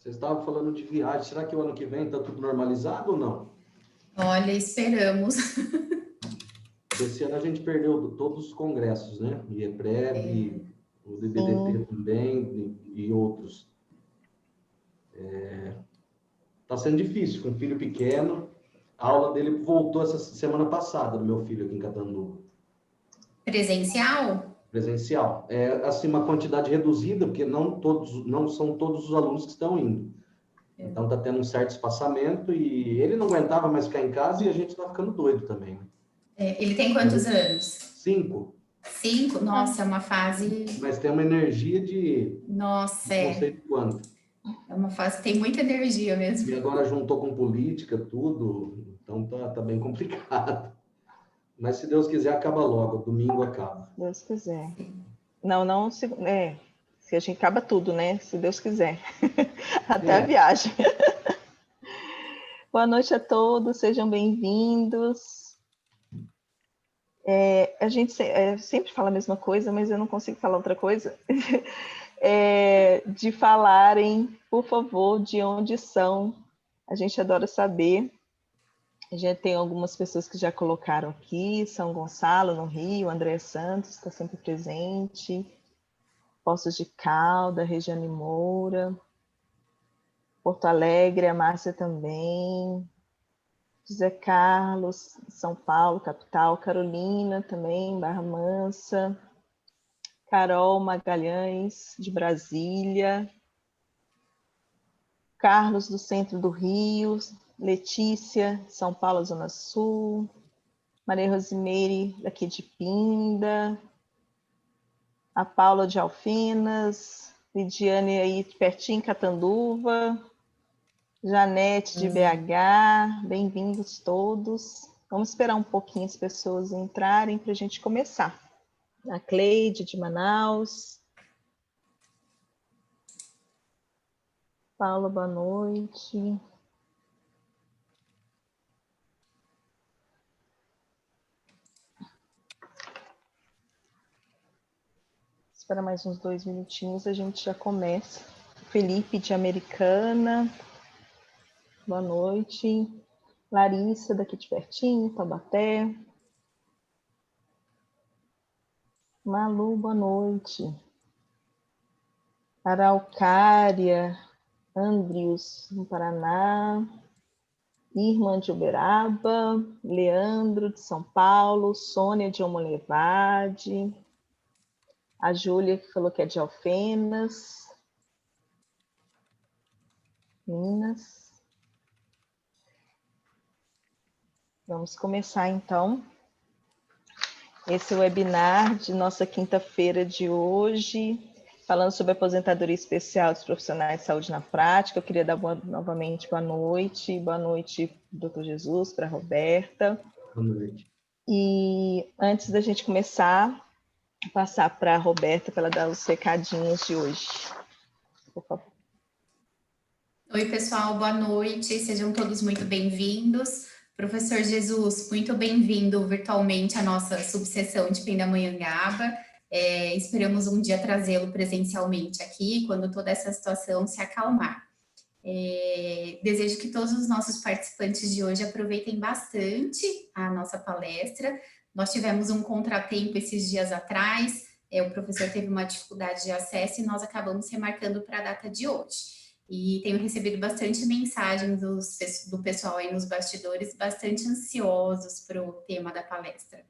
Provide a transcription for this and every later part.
Vocês estavam falando de viagem, será que o ano que vem está tudo normalizado ou não? Olha, esperamos. Esse ano a gente perdeu todos os congressos, né? O IEPREV, o DBDT também e outros. Está sendo difícil, com um filho pequeno. A aula dele voltou essa semana passada, do meu filho aqui em Catanduva. Presencial? Presencial. É assim, uma quantidade reduzida, porque não são todos os alunos que estão indo. Então está tendo um certo espaçamento e ele não aguentava mais ficar em casa e a gente está ficando doido também. Né? Ele tem quantos anos? 5. 5? Nossa, é uma fase... Mas tem uma energia de... Nossa, não sei quanto. É uma fase que tem muita energia mesmo. E agora juntou com política, tudo, então tá bem complicado. Mas se Deus quiser, acaba logo, domingo acaba. Deus quiser. Não, se a gente acaba tudo, né? Se Deus quiser. Até a viagem. Boa noite a todos, sejam bem-vindos. A gente sempre fala a mesma coisa, mas eu não consigo falar outra coisa. De falarem, por favor, de onde são. A gente adora saber. A gente tem algumas pessoas que já colocaram aqui, São Gonçalo, no Rio, André Santos está sempre presente, Poços de Caldas, Regiane Moura, Porto Alegre, a Márcia também, José Carlos, São Paulo, capital, Carolina também, Barra Mansa, Carol Magalhães, de Brasília, Carlos, do centro do Rio, Letícia, São Paulo, Zona Sul, Maria Rosimeire, daqui de Pinda, a Paula de Alfenas, Lidiane aí pertinho, Catanduva, Janete de BH, bem-vindos todos. Vamos esperar um pouquinho as pessoas entrarem para a gente começar. A Cleide de Manaus. Paula, boa noite. Espera mais uns 2 minutinhos, a gente já começa. Felipe de Americana, boa noite. Larissa, daqui de pertinho, Taubaté. Malu, boa noite. Araucária, Andrius, no Paraná. Irmã de Uberaba, Leandro, de São Paulo, Sônia de Omolevade. A Júlia, que falou que é de Alfenas, Minas. Vamos começar, então, esse webinar de nossa quinta-feira de hoje, falando sobre aposentadoria especial dos profissionais de saúde na prática. Eu queria dar novamente boa noite, doutor Jesus, para a Roberta. Boa noite. E antes da gente começar, passar para a Roberta para ela dar os recadinhos de hoje. Por favor. Oi, pessoal, boa noite. Sejam todos muito bem-vindos. Professor Jesus, muito bem-vindo virtualmente à nossa subseção de Pindamonhangaba. Esperamos um dia trazê-lo presencialmente aqui, quando toda essa situação se acalmar. Desejo que todos os nossos participantes de hoje aproveitem bastante a nossa palestra. Nós tivemos um contratempo esses dias atrás, o professor teve uma dificuldade de acesso e nós acabamos remarcando para a data de hoje. E tenho recebido bastante mensagens do pessoal aí nos bastidores, bastante ansiosos para o tema da palestra.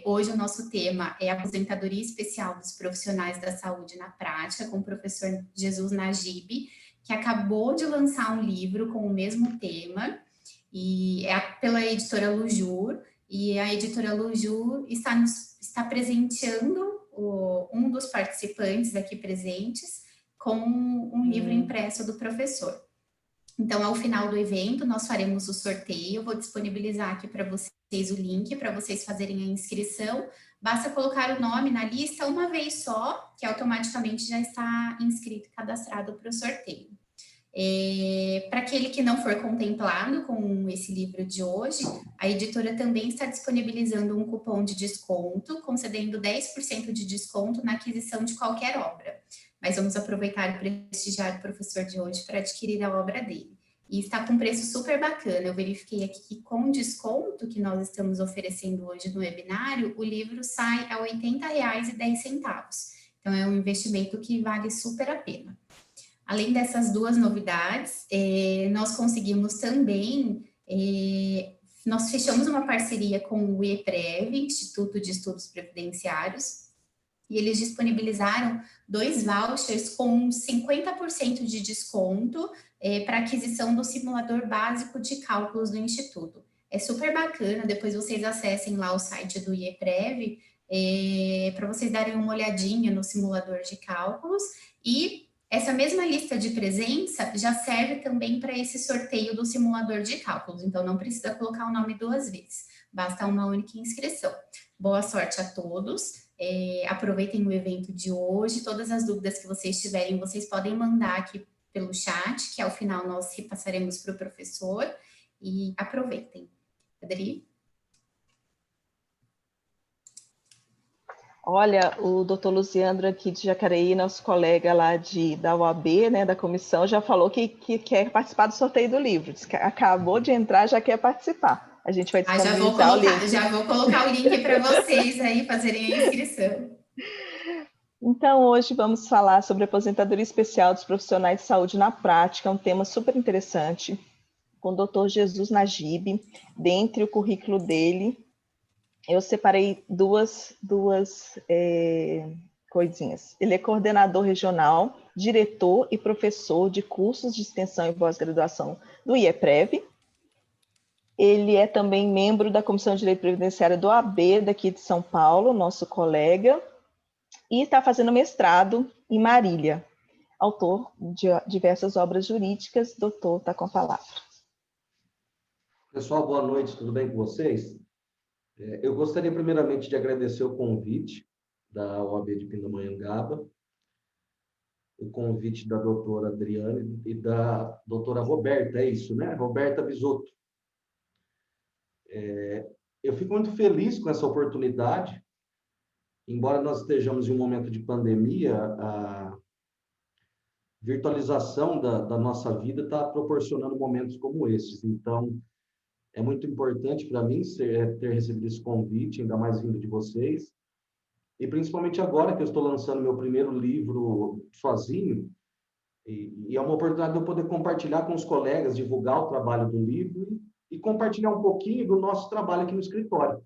Hoje o nosso tema é a aposentadoria especial dos profissionais da saúde na prática, com o professor Jesus Najib, que acabou de lançar um livro com o mesmo tema, e é pela editora Lujur, e a editora Lujur está presenteando um dos participantes aqui presentes com um livro impresso do professor. Então, ao final do evento, nós faremos o sorteio, eu vou disponibilizar aqui para vocês o link, para vocês fazerem a inscrição. Basta colocar o nome na lista uma vez só, que automaticamente já está inscrito e cadastrado para o sorteio. Para aquele que não for contemplado com esse livro de hoje, a editora também está disponibilizando um cupom de desconto, concedendo 10% de desconto na aquisição de qualquer obra. mas vamos aproveitar e prestigiar o professor de hoje para adquirir a obra dele. E está com um preço super bacana. Eu verifiquei aqui que com o desconto que nós estamos oferecendo hoje no webinário, o livro sai a R$ 80,10. Então, é um investimento que vale super a pena. Além dessas duas novidades, nós conseguimos também, nós fechamos uma parceria com o IEPREV, Instituto de Estudos Previdenciários, e eles disponibilizaram 2 vouchers com 50% de desconto para aquisição do simulador básico de cálculos do Instituto. É super bacana, depois vocês acessem lá o site do IEPREV para vocês darem uma olhadinha no simulador de cálculos, e essa mesma lista de presença já serve também para esse sorteio do simulador de cálculos, então não precisa colocar o nome 2 vezes, basta uma única inscrição. Boa sorte a todos, aproveitem o evento de hoje, todas as dúvidas que vocês tiverem, vocês podem mandar aqui pelo chat, que ao final nós repassaremos para o professor, e aproveitem. Adri? Olha, o doutor Luziandro aqui de Jacareí, nosso colega lá da UAB, né, da comissão, já falou que quer participar do sorteio do livro. Diz que acabou de entrar, já quer participar. A gente vai disponibilizar o link. Já vou colocar o link para vocês aí fazerem a inscrição. Então, hoje vamos falar sobre a aposentadoria especial dos profissionais de saúde na prática, um tema super interessante, com o doutor Jesus Najib. Dentre o currículo dele, eu separei duas coisinhas. Ele é coordenador regional, diretor e professor de cursos de extensão e pós-graduação do IEPREV. Ele é também membro da Comissão de Direito Previdenciário do AB, daqui de São Paulo, nosso colega, e está fazendo mestrado em Marília. Autor de diversas obras jurídicas. Doutor, está com a palavra. Pessoal, boa noite, tudo bem com vocês? Eu gostaria primeiramente de agradecer o convite da OAB de Pindamonhangaba, o convite da doutora Adriane e da doutora Roberta, é isso, né? Roberta Bisotto. Eu fico muito feliz com essa oportunidade, embora nós estejamos em um momento de pandemia, a virtualização da nossa vida está proporcionando momentos como esses. Então, é muito importante para mim ter recebido esse convite, ainda mais vindo de vocês, e principalmente agora que eu estou lançando meu primeiro livro sozinho, e é uma oportunidade de eu poder compartilhar com os colegas, divulgar o trabalho do livro e compartilhar um pouquinho do nosso trabalho aqui no escritório,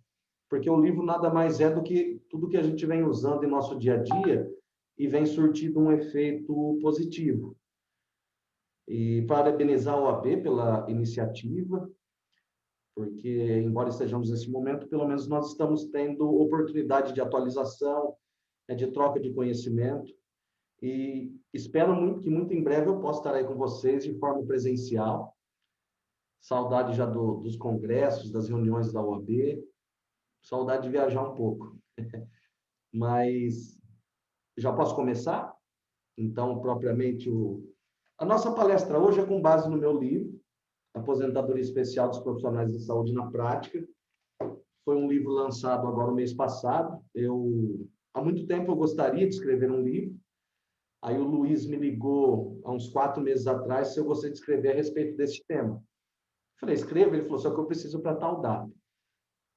porque o livro nada mais é do que tudo que a gente vem usando em nosso dia a dia e vem surtindo um efeito positivo. E parabenizar a OAB pela iniciativa, porque, embora estejamos nesse momento, pelo menos nós estamos tendo oportunidade de atualização, de troca de conhecimento, e espero muito que muito em breve eu possa estar aí com vocês de forma presencial. Saudade já dos congressos, das reuniões da OAB, saudade de viajar um pouco. Mas já posso começar? Então, propriamente, a nossa palestra hoje é com base no meu livro, Aposentadoria Especial dos Profissionais de Saúde na Prática. Foi um livro lançado agora no mês passado. Há muito tempo eu gostaria de escrever um livro. Aí o Luiz me ligou há uns 4 meses atrás se eu gostaria de escrever a respeito desse tema. Eu falei, escreva. Ele falou, só que eu preciso para tal data.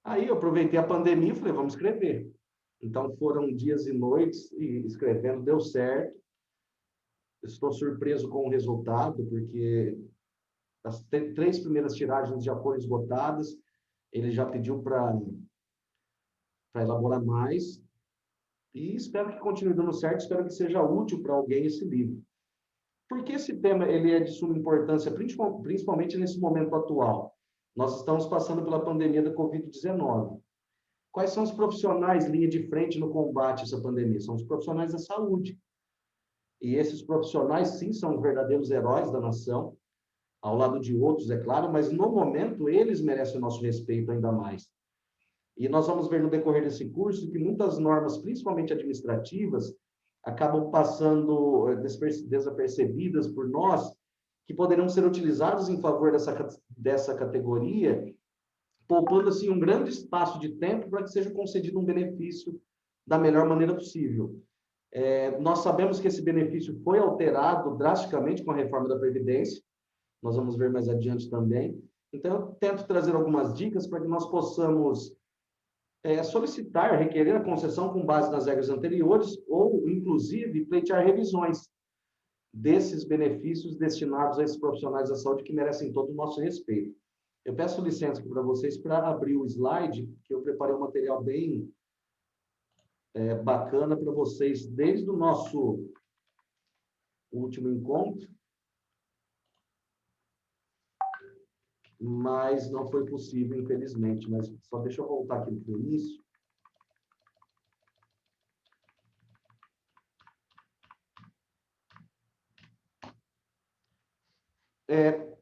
Aí eu aproveitei a pandemia e falei, vamos escrever. Então foram dias e noites e escrevendo, deu certo. Estou surpreso com o resultado, porque as 3 primeiras tiragens já foram esgotadas, ele já pediu para elaborar mais, e espero que continue dando certo, espero que seja útil para alguém esse livro. Porque esse tema ele é de suma importância, principalmente nesse momento atual. Nós estamos passando pela pandemia da Covid-19. Quais são os profissionais linha de frente no combate a essa pandemia? São os profissionais da saúde. E esses profissionais, sim, são os verdadeiros heróis da nação, ao lado de outros, é claro, mas no momento eles merecem o nosso respeito ainda mais. E nós vamos ver no decorrer desse curso que muitas normas, principalmente administrativas, acabam passando desapercebidas por nós, que poderão ser utilizadas em favor dessa categoria, poupando assim um grande espaço de tempo para que seja concedido um benefício da melhor maneira possível. Nós sabemos que esse benefício foi alterado drasticamente com a reforma da Previdência, nós vamos ver mais adiante também. Então, eu tento trazer algumas dicas para que nós possamos solicitar, requerer a concessão com base nas regras anteriores ou, inclusive, pleitear revisões desses benefícios destinados a esses profissionais da saúde que merecem todo o nosso respeito. Eu peço licença para vocês para abrir o slide, que eu preparei um material bem bacana para vocês, desde o nosso último encontro, mas não foi possível, infelizmente. Mas só deixa eu voltar aqui no início.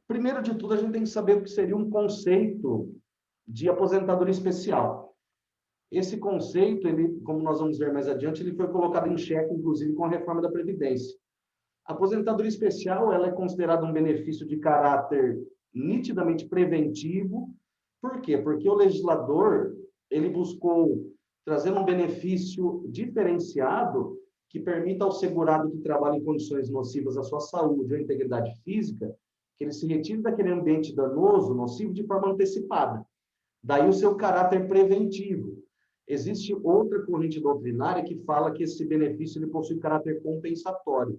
Primeiro de tudo, a gente tem que saber o que seria um conceito de aposentadoria especial. Esse conceito, ele, como nós vamos ver mais adiante, ele foi colocado em xeque, inclusive, com a reforma da Previdência. A aposentadoria especial, ela é considerada um benefício de caráter nitidamente preventivo. Por quê? Porque o legislador, ele buscou trazer um benefício diferenciado que permita ao segurado que trabalha em condições nocivas à sua saúde ou à integridade física, que ele se retire daquele ambiente danoso, nocivo, de forma antecipada. Daí o seu caráter preventivo. Existe outra corrente doutrinária que fala que esse benefício ele possui caráter compensatório.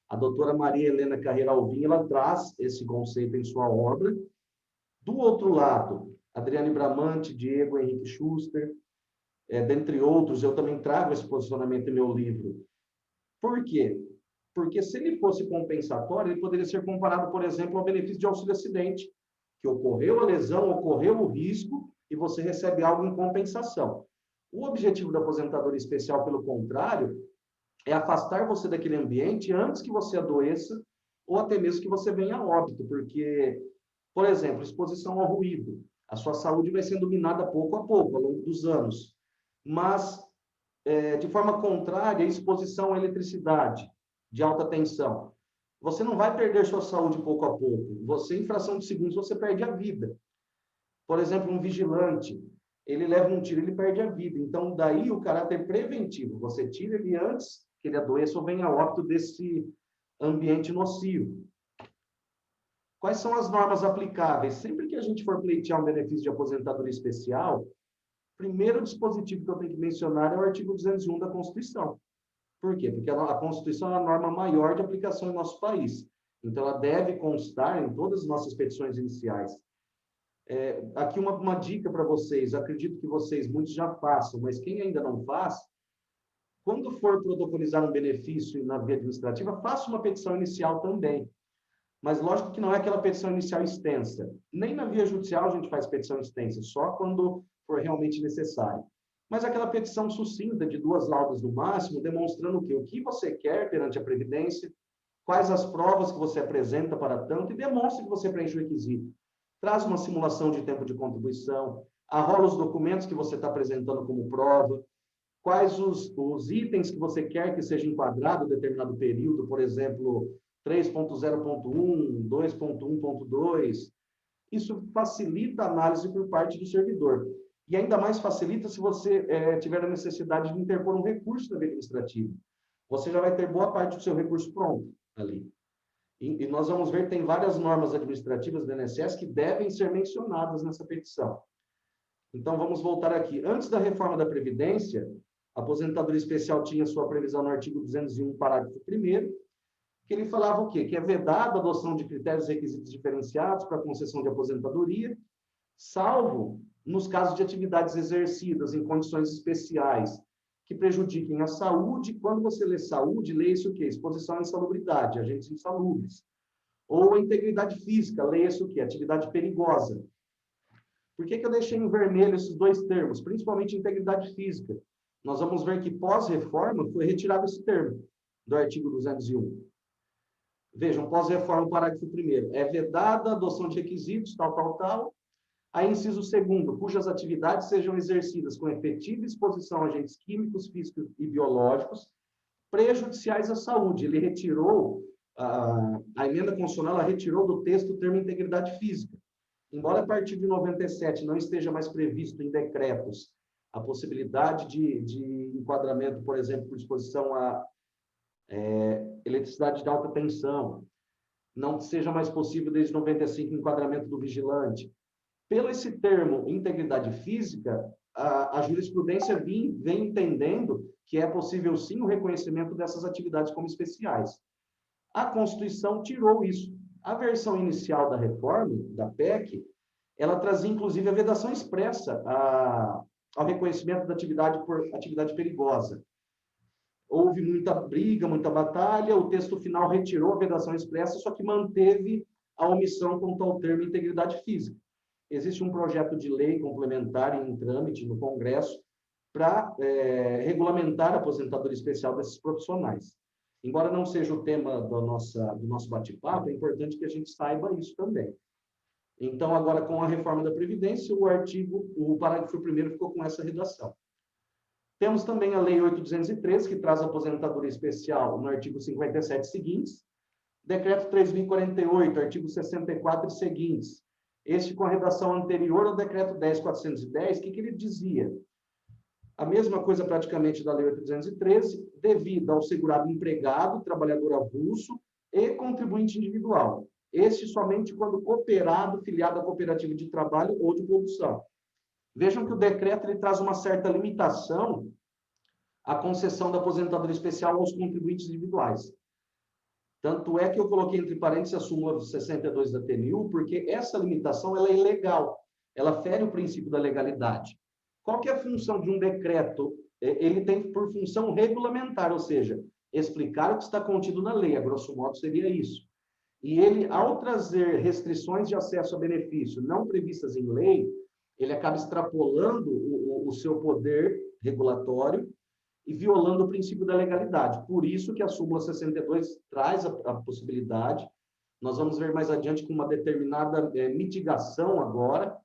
A doutora Maria Helena Carreira Alvim, ela traz esse conceito em sua obra. Do outro lado, Adriane Bramante, Diego Henrique Schuster, dentre outros, eu também trago esse posicionamento em meu livro. Por quê? Porque se ele fosse compensatório, ele poderia ser comparado, por exemplo, ao benefício de auxílio-acidente, que ocorreu a lesão, ocorreu o risco, e você recebe algo em compensação. O objetivo da aposentadoria especial, pelo contrário, é afastar você daquele ambiente antes que você adoeça, ou até mesmo que você venha a óbito, porque, por exemplo, exposição ao ruído. A sua saúde vai sendo minada pouco a pouco, ao longo dos anos. Mas, de forma contrária, a exposição à eletricidade de alta tensão. Você não vai perder sua saúde pouco a pouco. Você, em fração de segundos, você perde a vida. Por exemplo, um vigilante, ele leva um tiro, ele perde a vida. Então, daí o caráter preventivo. Você tira ele antes que ele adoeça ou venha a óbito desse ambiente nocivo. Quais são as normas aplicáveis? Sempre que a gente for pleitear um benefício de aposentadoria especial, o primeiro dispositivo que eu tenho que mencionar é o artigo 201 da Constituição. Por quê? Porque a Constituição é a norma maior de aplicação em nosso país. Então, ela deve constar em todas as nossas petições iniciais. Aqui uma dica para vocês, acredito que vocês, muitos já façam, mas quem ainda não faz, quando for protocolizar um benefício na via administrativa, faça uma petição inicial também. Mas, lógico que não é aquela petição inicial extensa. Nem na via judicial a gente faz petição extensa, só quando for realmente necessário. Mas aquela petição sucinta, de 2 laudas no máximo, demonstrando o que você quer perante a Previdência, quais as provas que você apresenta para tanto, e demonstre que você preenche o requisito. Traz uma simulação de tempo de contribuição, arrola os documentos que você está apresentando como prova, quais os itens que você quer que seja enquadrado em determinado período, por exemplo, 3.0.1, 2.1.2. Isso facilita a análise por parte do servidor. E ainda mais facilita se você tiver a necessidade de interpor um recurso na via administrativa. Você já vai ter boa parte do seu recurso pronto ali. E nós vamos ver que tem várias normas administrativas do INSS que devem ser mencionadas nessa petição. Então, vamos voltar aqui. Antes da reforma da Previdência, a aposentadoria especial tinha sua previsão no artigo 201, parágrafo 1º, que ele falava o quê? Que é vedada a adoção de critérios e requisitos diferenciados para a concessão de aposentadoria, salvo nos casos de atividades exercidas em condições especiais que prejudiquem a saúde. Quando você lê saúde, leia-se o quê? Exposição à insalubridade, agentes insalubres. Ou a integridade física, leia-se o quê? Atividade perigosa. Por que eu deixei em vermelho esses 2 termos? Principalmente integridade física. Nós vamos ver que pós-reforma foi retirado esse termo do artigo 201. Vejam, pós-reforma, parágrafo 1º. É vedada a adoção de requisitos, tal. Aí, inciso 2º, cujas atividades sejam exercidas com efetiva exposição a agentes químicos, físicos e biológicos prejudiciais à saúde. Ele retirou, a emenda constitucional, ela retirou do texto o termo integridade física. Embora a partir de 97 não esteja mais previsto em decretos a possibilidade de enquadramento, por exemplo, por exposição a eletricidade de alta tensão, não seja mais possível desde 95 o enquadramento do vigilante. Pelo esse termo integridade física, a jurisprudência vem entendendo que é possível sim o reconhecimento dessas atividades como especiais. A Constituição tirou isso. A versão inicial da reforma, da PEC, ela trazia inclusive a vedação expressa ao reconhecimento da atividade por atividade perigosa. Houve muita briga, muita batalha, o texto final retirou a vedação expressa, só que manteve a omissão quanto ao termo integridade física. Existe um projeto de lei complementar em trâmite no Congresso para regulamentar a aposentadoria especial desses profissionais. Embora não seja o tema do nosso bate-papo, é importante que a gente saiba isso também. Então, agora, com a reforma da Previdência, o parágrafo 1º ficou com essa redação. Temos também a Lei 8.213, que traz a aposentadoria especial no artigo 57 seguintes, Decreto 3.048, artigo 64 e seguintes. Este com a redação anterior ao Decreto 10.410, que ele dizia? A mesma coisa praticamente da Lei 8.213, devido ao segurado empregado, trabalhador avulso e contribuinte individual. Este somente quando cooperado, filiado à cooperativa de trabalho ou de produção. Vejam que o decreto ele traz uma certa limitação à concessão da aposentadoria especial aos contribuintes individuais. Tanto é que eu coloquei entre parênteses a súmula 62 da TNU, porque essa limitação ela é ilegal, ela fere o princípio da legalidade. Qual que é a função de um decreto? Ele tem por função regulamentar, ou seja, explicar o que está contido na lei, a grosso modo seria isso. E ele, ao trazer restrições de acesso a benefício não previstas em lei, ele acaba extrapolando o seu poder regulatório e violando o princípio da legalidade. Por isso que a súmula 62 traz a possibilidade, nós vamos ver mais adiante com uma determinada mitigação agora,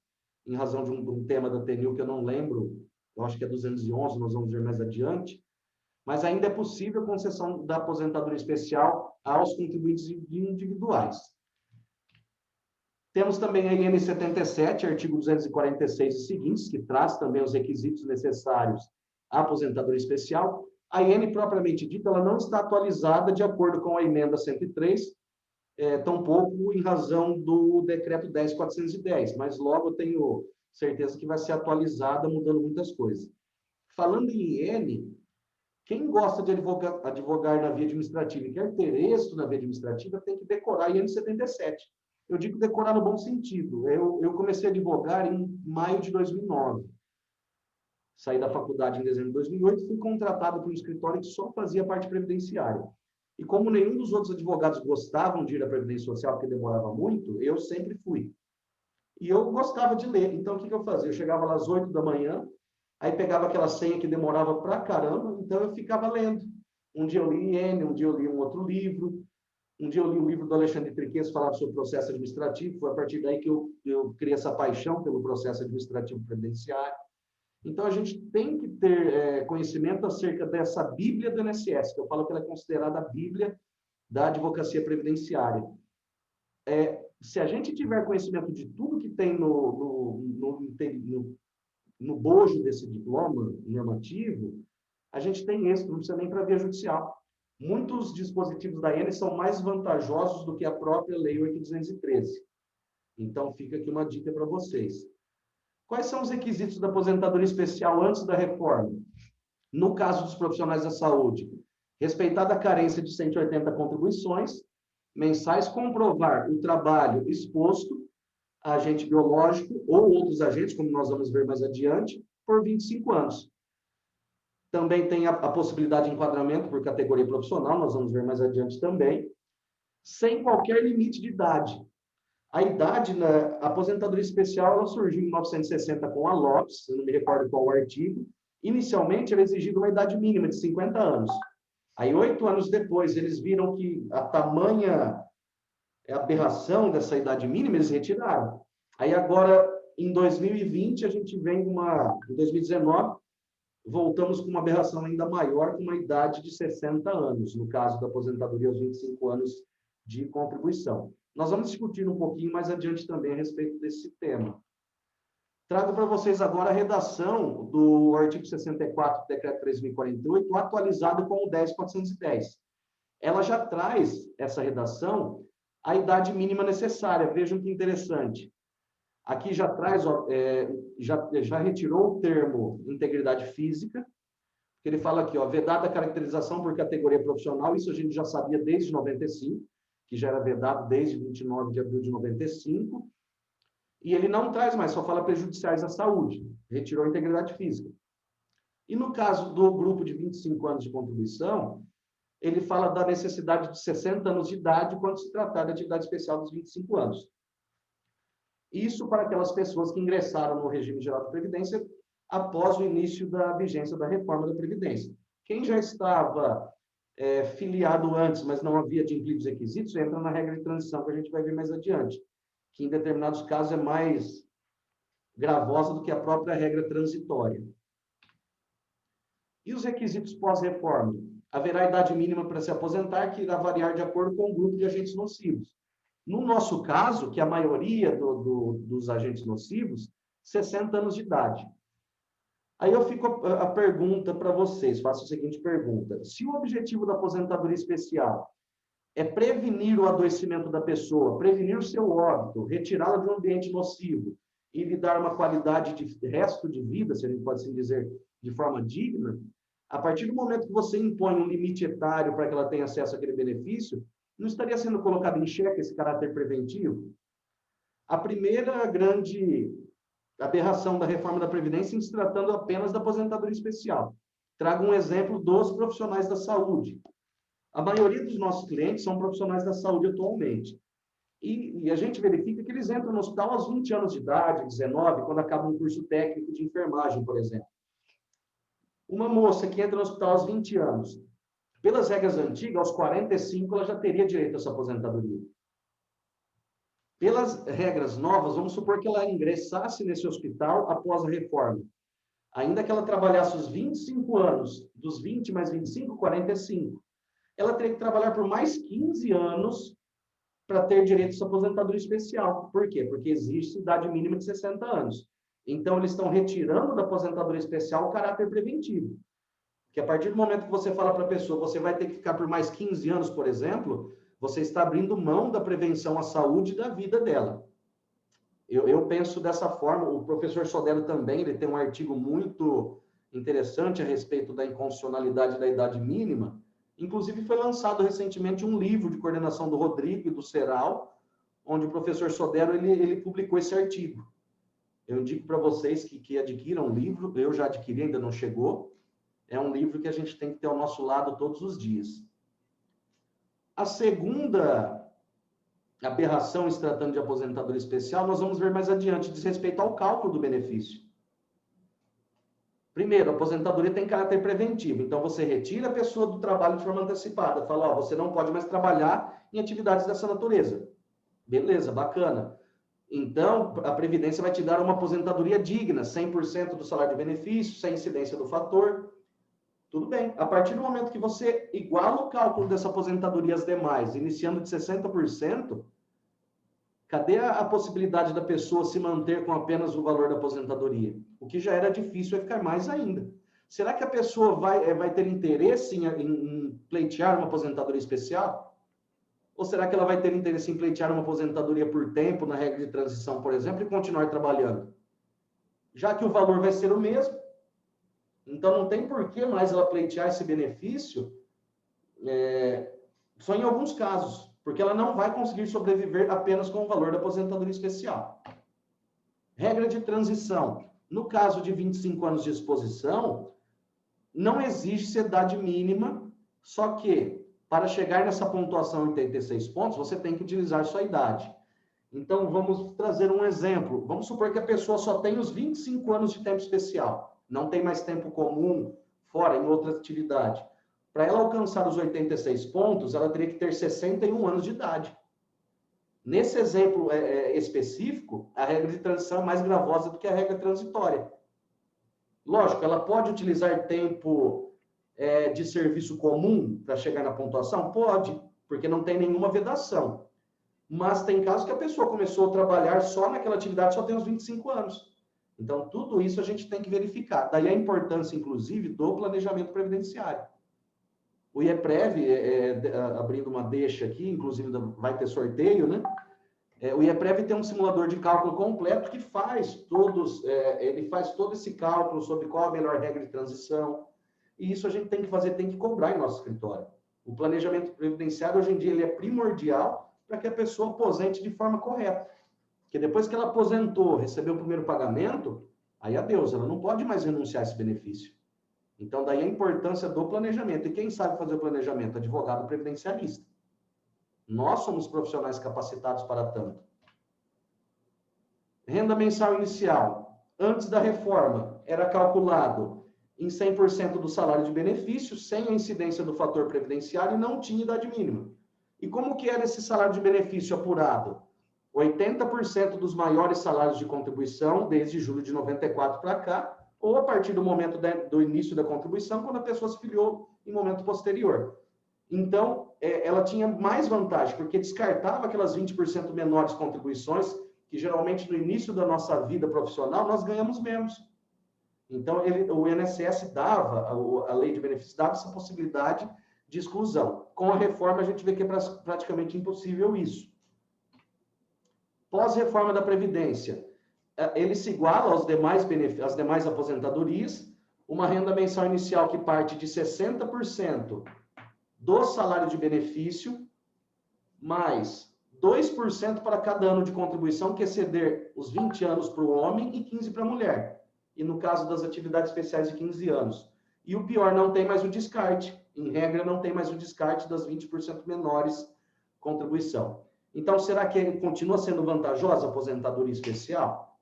em razão de um tema da TNU que eu não lembro, eu acho que é 211, nós vamos ver mais adiante, mas ainda é possível a concessão da aposentadoria especial aos contribuintes individuais. Temos também a IN 77, artigo 246 e seguintes, que traz também os requisitos necessários à aposentadoria especial. A IN, propriamente dita, ela não está atualizada de acordo com a emenda 103, tampouco em razão do decreto 10.410, mas logo eu tenho certeza que vai ser atualizada, mudando muitas coisas. Falando em IN, quem gosta de advogar na via administrativa e quer ter êxito na via administrativa, tem que decorar a IN 77. Eu digo decorar no bom sentido. Eu comecei a advogar em maio de 2009. Saí da faculdade em dezembro de 2008 e fui contratado por um escritório que só fazia parte previdenciária. E como nenhum dos outros advogados gostavam de ir à Previdência Social, porque demorava muito, eu sempre fui. E eu gostava de ler. Então, o que eu fazia? Eu chegava lá às 8 da manhã, aí pegava aquela senha que demorava pra caramba, então eu ficava lendo. Um dia eu li IN, um dia eu li um outro livro, um dia eu li o livro do Alexandre Triquez, falava sobre processo administrativo, foi a partir daí que eu criei essa paixão pelo processo administrativo previdenciário. Então, a gente tem que ter conhecimento acerca dessa Bíblia do INSS, que eu falo que ela é considerada a Bíblia da advocacia previdenciária. Se a gente tiver conhecimento de tudo que tem no bojo desse diploma normativo, a gente tem êxito, não precisa nem para a via judicial. Muitos dispositivos da IN são mais vantajosos do que a própria Lei 8.213. Então, fica aqui uma dica para vocês. Quais são os requisitos da aposentadoria especial antes da reforma? No caso dos profissionais da saúde, respeitada a carência de 180 contribuições mensais, comprovar o trabalho exposto a agente biológico ou outros agentes, como nós vamos ver mais adiante, por 25 anos. Também tem a possibilidade de enquadramento por categoria profissional, nós vamos ver mais adiante também, sem qualquer limite de idade. A idade na aposentadoria especial ela surgiu em 1960 com a Lopes, eu não me recordo qual o artigo. Inicialmente era exigida uma idade mínima de 50 anos. Aí, 8 anos depois, eles viram que a tamanha aberração dessa idade mínima, eles retiraram. Aí agora, em 2020, a gente vem em 2019, voltamos com uma aberração ainda maior, com uma idade de 60 anos, no caso da aposentadoria aos 25 anos de contribuição. Nós vamos discutir um pouquinho mais adiante também a respeito desse tema. Trago para vocês agora a redação do artigo 64 do Decreto 3.048, atualizado com o 10.410. ela já traz, essa redação, a idade mínima necessária. Vejam que interessante. Aqui já traz, já retirou o termo integridade física, que ele fala aqui, vedada a caracterização por categoria profissional, isso a gente já sabia desde 95, que já era vedado desde 29 de abril de 95, e ele não traz mais, só fala prejudiciais à saúde, retirou a integridade física. E no caso do grupo de 25 anos de contribuição, ele fala da necessidade de 60 anos de idade quando se tratar da atividade especial dos 25 anos. Isso para aquelas pessoas que ingressaram no regime geral de previdência após o início da vigência da reforma da Previdência. Quem já estava filiado antes, mas não havia adimplido os requisitos, entra na regra de transição, que a gente vai ver mais adiante, que em determinados casos é mais gravosa do que a própria regra transitória. E os requisitos pós-reforma? Haverá idade mínima para se aposentar, que irá variar de acordo com o grupo de agentes nocivos. No nosso caso, que a maioria dos agentes nocivos, 60 anos de idade. Aí eu fico a pergunta para vocês, faço a seguinte pergunta. Se o objetivo da aposentadoria especial é prevenir o adoecimento da pessoa, prevenir o seu óbito, retirá-la de um ambiente nocivo e lhe dar uma qualidade de resto de vida, se a gente pode assim dizer, de forma digna, a partir do momento que você impõe um limite etário para que ela tenha acesso àquele benefício, não estaria sendo colocado em xeque esse caráter preventivo? A primeira grande aberração da reforma da Previdência em se tratando apenas da aposentadoria especial. Trago um exemplo dos profissionais da saúde. A maioria dos nossos clientes são profissionais da saúde atualmente. E a gente verifica que eles entram no hospital aos 20 anos de idade, 19, quando acaba um curso técnico de enfermagem, por exemplo. Uma moça que entra no hospital aos 20 anos, pelas regras antigas, aos 45, ela já teria direito a essa aposentadoria. Pelas regras novas, vamos supor que ela ingressasse nesse hospital após a reforma. Ainda que ela trabalhasse os 25 anos, dos 20 mais 25, 45, ela teria que trabalhar por mais 15 anos para ter direito a essa aposentadoria especial. Por quê? Porque existe idade mínima de 60 anos. Então, eles estão retirando da aposentadoria especial o caráter preventivo. Que a partir do momento que você fala para a pessoa, você vai ter que ficar por mais 15 anos, por exemplo, você está abrindo mão da prevenção à saúde e da vida dela. Eu penso dessa forma, o professor Sodero também, ele tem um artigo muito interessante a respeito da inconstitucionalidade da idade mínima. Inclusive, foi lançado recentemente um livro de coordenação do Rodrigo e do Seral, onde o professor Sodero, ele publicou esse artigo. Eu indico para vocês que adquiram o livro, eu já adquiri, ainda não chegou. É um livro que a gente tem que ter ao nosso lado todos os dias. A segunda aberração, se tratando de aposentadoria especial, nós vamos ver mais adiante, diz respeito ao cálculo do benefício. Primeiro, a aposentadoria tem caráter preventivo, então você retira a pessoa do trabalho de forma antecipada, fala, você não pode mais trabalhar em atividades dessa natureza. Beleza, bacana. Então, a Previdência vai te dar uma aposentadoria digna, 100% do salário de benefício, sem incidência do fator. Tudo bem. A partir do momento que você iguala o cálculo dessa aposentadoria às demais, iniciando de 60%, cadê a possibilidade da pessoa se manter com apenas o valor da aposentadoria? O que já era difícil vai ficar mais ainda. Será que a pessoa vai ter interesse em pleitear uma aposentadoria especial? Ou será que ela vai ter interesse em pleitear uma aposentadoria por tempo, na regra de transição, por exemplo, e continuar trabalhando? Já que o valor vai ser o mesmo, então não tem por que mais ela pleitear esse benefício, só em alguns casos, porque ela não vai conseguir sobreviver apenas com o valor da aposentadoria especial. Regra de transição. No caso de 25 anos de exposição, não existe idade mínima, só que para chegar nessa pontuação em 86 pontos, você tem que utilizar sua idade. Então, vamos trazer um exemplo. Vamos supor que a pessoa só tem os 25 anos de tempo especial. Não tem mais tempo comum, fora, em outra atividade. Para ela alcançar os 86 pontos, ela teria que ter 61 anos de idade. Nesse exemplo específico, a regra de transição é mais gravosa do que a regra transitória. Lógico, ela pode utilizar tempo de serviço comum para chegar na pontuação? Pode, porque não tem nenhuma vedação. Mas tem casos que a pessoa começou a trabalhar só naquela atividade, só tem os 25 anos. Então, tudo isso a gente tem que verificar. Daí a importância, inclusive, do planejamento previdenciário. O IEPREV, abrindo uma deixa aqui, inclusive vai ter sorteio, né? O IEPREV tem um simulador de cálculo completo que ele faz todo esse cálculo sobre qual a melhor regra de transição. E isso a gente tem que fazer, tem que cobrar em nosso escritório. O planejamento previdenciário, hoje em dia, ele é primordial para que a pessoa aposente de forma correta. Porque depois que ela aposentou, recebeu o primeiro pagamento, aí adeus, ela não pode mais renunciar a esse benefício. Então, daí a importância do planejamento. E quem sabe fazer o planejamento? Advogado previdenciarista. Nós somos profissionais capacitados para tanto. Renda mensal inicial. Antes da reforma, era calculado em 100% do salário de benefício, sem a incidência do fator previdenciário, e não tinha idade mínima. E como que era esse salário de benefício apurado? 80% dos maiores salários de contribuição, desde julho de 94 para cá, ou a partir do momento do início da contribuição, quando a pessoa se filiou em momento posterior. Então, ela tinha mais vantagem, porque descartava aquelas 20% menores contribuições, que geralmente no início da nossa vida profissional nós ganhamos menos. Então, o INSS dava, a lei de benefícios dava essa possibilidade de exclusão. Com a reforma, a gente vê que é praticamente impossível isso. Pós-reforma da Previdência, ele se iguala às demais aposentadorias, uma renda mensal inicial que parte de 60% do salário de benefício, mais 2% para cada ano de contribuição, que exceder os 20 anos para o homem e 15 para a mulher. E no caso das atividades especiais, de 15 anos. E o pior, não tem mais o descarte. Em regra, não tem mais o descarte das 20% menores contribuição. Então, será que ele continua sendo vantajosa a aposentadoria especial?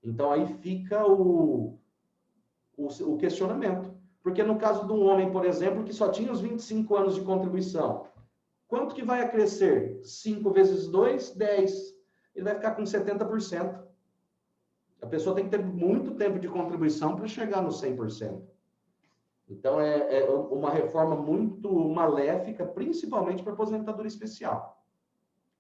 Então, aí fica o questionamento. Porque no caso de um homem, por exemplo, que só tinha os 25 anos de contribuição, quanto que vai acrescer? 5 vezes 2, 10. Ele vai ficar com 70%. A pessoa tem que ter muito tempo de contribuição para chegar no 100%. Então, é uma reforma muito maléfica, principalmente para a aposentadoria especial.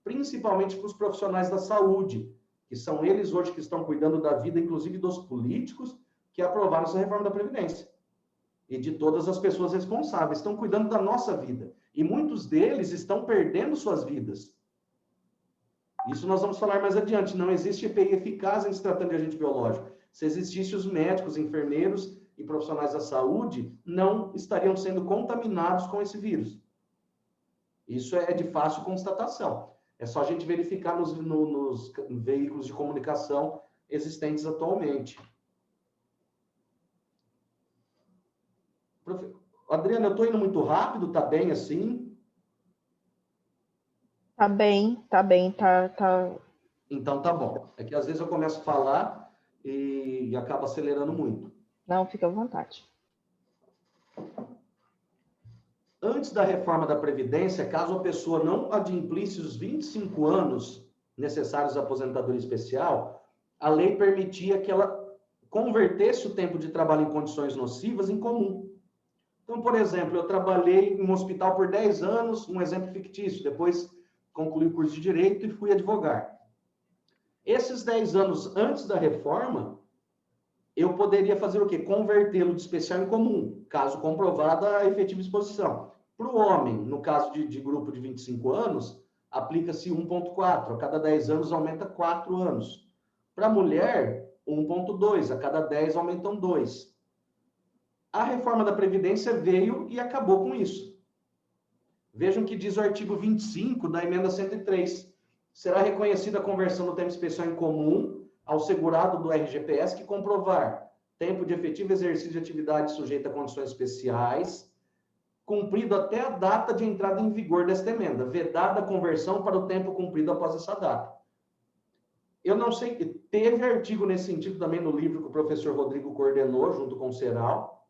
Principalmente para os profissionais da saúde, que são eles hoje que estão cuidando da vida, inclusive dos políticos, que aprovaram essa reforma da Previdência. E de todas as pessoas responsáveis, estão cuidando da nossa vida. E muitos deles estão perdendo suas vidas. Isso nós vamos falar mais adiante. Não existe EPI eficaz em se tratando de agente biológico. Se existisse, os médicos, enfermeiros e profissionais da saúde não estariam sendo contaminados com esse vírus. Isso é de fácil constatação. É só a gente verificar nos veículos de comunicação existentes atualmente. Adriana, eu estou indo muito rápido, está bem assim? Tá bem, tá. Então tá bom. É que às vezes eu começo a falar e acaba acelerando muito. Não, fica à vontade. Antes da reforma da Previdência, caso a pessoa não adimplisse os 25 anos necessários à aposentadoria especial, a lei permitia que ela convertesse o tempo de trabalho em condições nocivas em comum. Então, por exemplo, eu trabalhei em um hospital por 10 anos, um exemplo fictício, depois concluí o curso de Direito e fui advogar. Esses 10 anos antes da reforma, eu poderia fazer o quê? Convertê-lo de especial em comum, caso comprovada a efetiva exposição. Para o homem, no caso de grupo de 25 anos, aplica-se 1,4. A cada 10 anos aumenta 4 anos. Para a mulher, 1,2. A cada 10 aumentam 2. A reforma da Previdência veio e acabou com isso. Vejam que diz o artigo 25 da emenda 103. Será reconhecida a conversão do tempo especial em comum ao segurado do RGPS que comprovar tempo de efetivo exercício de atividade sujeita a condições especiais, cumprido até a data de entrada em vigor desta emenda, vedada a conversão para o tempo cumprido após essa data. Eu não sei, teve artigo nesse sentido também no livro que o professor Rodrigo coordenou, junto com o Ceral,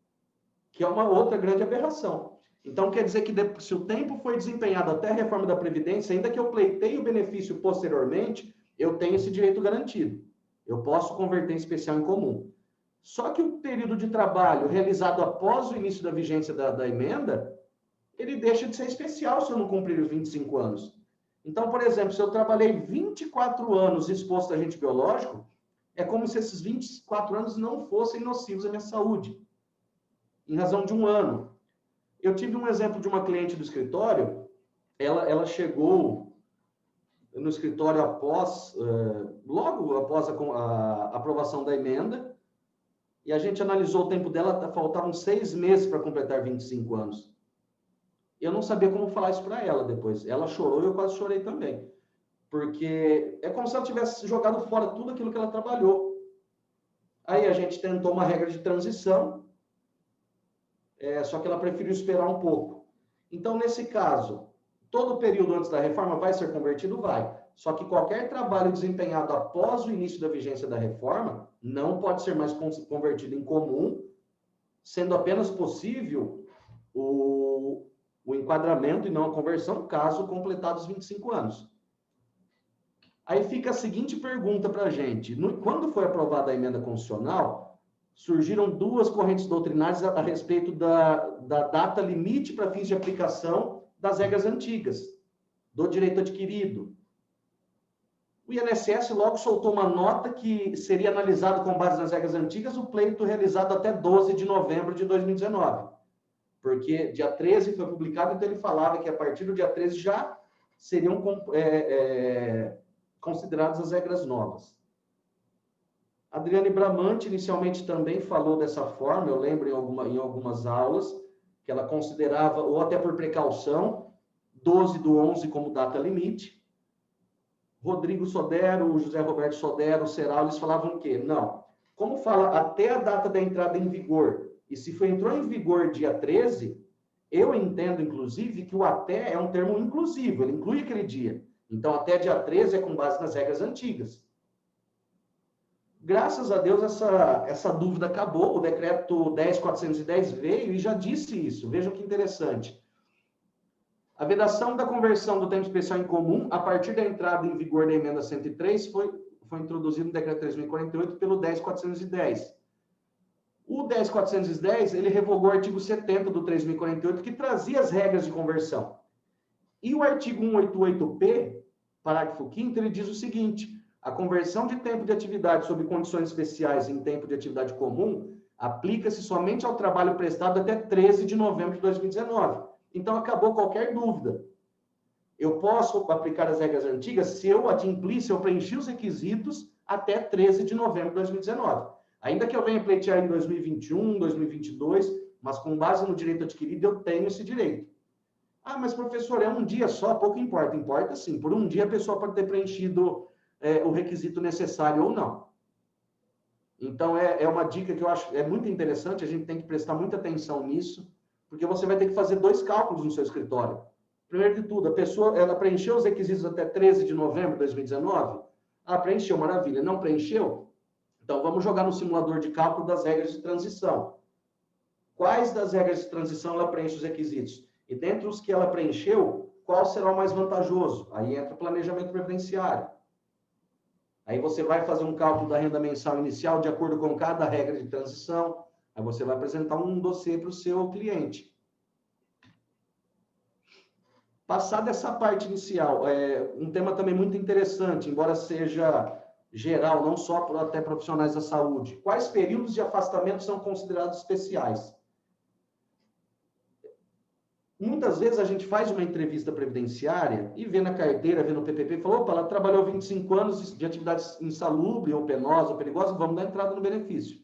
que é uma outra grande aberração. Então, quer dizer que se o tempo foi desempenhado até a reforma da Previdência, ainda que eu pleiteie o benefício posteriormente, eu tenho esse direito garantido. Eu posso converter em especial em comum. Só que o período de trabalho realizado após o início da vigência da emenda, ele deixa de ser especial se eu não cumprir os 25 anos. Então, por exemplo, se eu trabalhei 24 anos exposto a agente biológico, é como se esses 24 anos não fossem nocivos à minha saúde, em razão de um ano. Eu tive um exemplo de uma cliente do escritório, ela chegou no escritório logo após a aprovação da emenda, e a gente analisou o tempo dela, faltavam 6 meses para completar 25 anos. Eu não sabia como falar isso para ela depois. Ela chorou e eu quase chorei também. Porque é como se ela tivesse jogado fora tudo aquilo que ela trabalhou. Aí a gente tentou uma regra de transição, só que ela preferiu esperar um pouco. Então, nesse caso, todo o período antes da reforma vai ser convertido? Vai. Só que qualquer trabalho desempenhado após o início da vigência da reforma não pode ser mais convertido em comum, sendo apenas possível o enquadramento e não a conversão, caso completados 25 anos. Aí fica a seguinte pergunta para a gente. Quando foi aprovada a emenda constitucional, surgiram 2 correntes doutrinárias a respeito da data limite para fins de aplicação das regras antigas, do direito adquirido. O INSS logo soltou uma nota que seria analisado com base nas regras antigas o pleito realizado até 12 de novembro de 2019. Porque dia 13 foi publicado, então ele falava que a partir do dia 13 já seriam consideradas as regras novas. Adriane Bramante inicialmente também falou dessa forma, eu lembro em algumas aulas, que ela considerava, ou até por precaução, 12/11 como data limite. Rodrigo Sodero, José Roberto Sodero, Serral, eles falavam o quê? Não. Como fala até a data da entrada em vigor, e se entrou em vigor dia 13, eu entendo, inclusive, que o até é um termo inclusivo, ele inclui aquele dia. Então, até dia 13 é com base nas regras antigas. Graças a Deus, essa dúvida acabou, o decreto 10.410 veio e já disse isso. Vejam que interessante. A vedação da conversão do tempo especial em comum, a partir da entrada em vigor da emenda 103, foi introduzido no decreto 3.048 pelo 10.410. O 10.410, ele revogou o artigo 70 do 3.048, que trazia as regras de conversão. E o artigo 188p, parágrafo 5º, ele diz o seguinte: a conversão de tempo de atividade sob condições especiais em tempo de atividade comum aplica-se somente ao trabalho prestado até 13 de novembro de 2019. Então, acabou qualquer dúvida. Eu posso aplicar as regras antigas se eu adimpli, se eu preenchi os requisitos até 13 de novembro de 2019. Ainda que eu venha pleitear em 2021, 2022, mas com base no direito adquirido, eu tenho esse direito. Ah, mas professor, é um dia só, pouco importa. Importa sim, por um dia a pessoa pode ter preenchido o requisito necessário ou não. Então, é uma dica que eu acho muito interessante, a gente tem que prestar muita atenção nisso, porque você vai ter que fazer 2 cálculos no seu escritório. Primeiro de tudo, a pessoa, ela preencheu os requisitos até 13 de novembro de 2019? Ah, preencheu, maravilha. Não preencheu? Então, vamos jogar no simulador de cálculo das regras de transição. Quais das regras de transição ela preenche os requisitos? E dentre os que ela preencheu, qual será o mais vantajoso? Aí entra o planejamento previdenciário. Aí você vai fazer um cálculo da renda mensal inicial de acordo com cada regra de transição. Aí você vai apresentar um dossiê para o seu cliente. Passada essa parte inicial, um tema também muito interessante, embora seja geral, não só até profissionais da saúde. Quais períodos de afastamento são considerados especiais? Muitas vezes a gente faz uma entrevista previdenciária e vê na carteira, vê no PPP, e fala, opa, ela trabalhou 25 anos de atividade insalubre, ou penosa, ou perigosa, vamos dar entrada no benefício.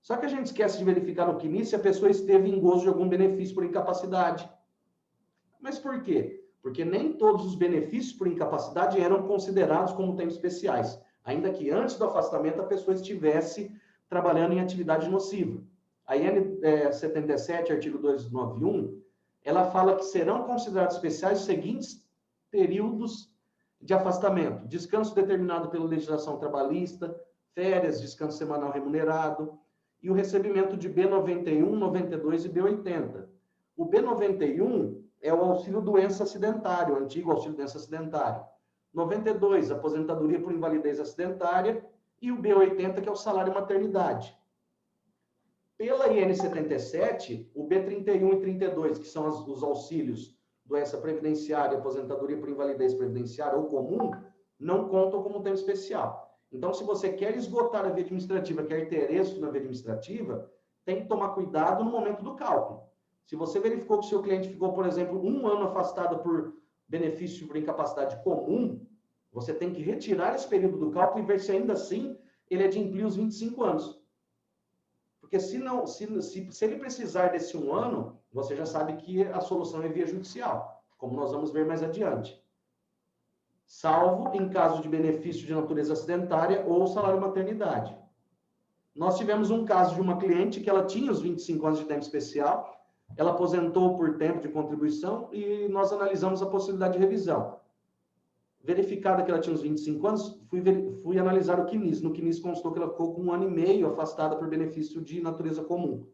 Só que a gente esquece de verificar no CNIS se a pessoa esteve em gozo de algum benefício por incapacidade. Mas por quê? Porque nem todos os benefícios por incapacidade eram considerados como tempos especiais, ainda que antes do afastamento a pessoa estivesse trabalhando em atividade nociva. A IN 77, artigo 291, ela fala que serão considerados especiais os seguintes períodos de afastamento: descanso determinado pela legislação trabalhista, férias, descanso semanal remunerado, e o recebimento de B91, 92 e B80. O B91 é o auxílio doença acidentário, o antigo auxílio doença acidentário. 92, aposentadoria por invalidez acidentária, e o B80, que é o salário maternidade. Pela IN 77, o B31 e 32, que são os auxílios doença previdenciária, aposentadoria por invalidez previdenciária ou comum, não contam como tempo especial. Então, se você quer esgotar a via administrativa, quer ter êxito na via administrativa, tem que tomar cuidado no momento do cálculo. Se você verificou que o seu cliente ficou, por exemplo, 1 ano afastado por benefício por incapacidade comum, você tem que retirar esse período do cálculo e ver se ainda assim ele adimplia os 25 anos. Porque se ele precisar desse 1 ano, você já sabe que a solução é via judicial, como nós vamos ver mais adiante. Salvo em caso de benefício de natureza acidentária ou salário maternidade. Nós tivemos um caso de uma cliente que ela tinha os 25 anos de tempo especial, ela aposentou por tempo de contribuição e nós analisamos a possibilidade de revisão. Verificada que ela tinha os 25 anos, fui analisar o CNIS. No CNIS constou que ela ficou com 1 ano e meio afastada por benefício de natureza comum.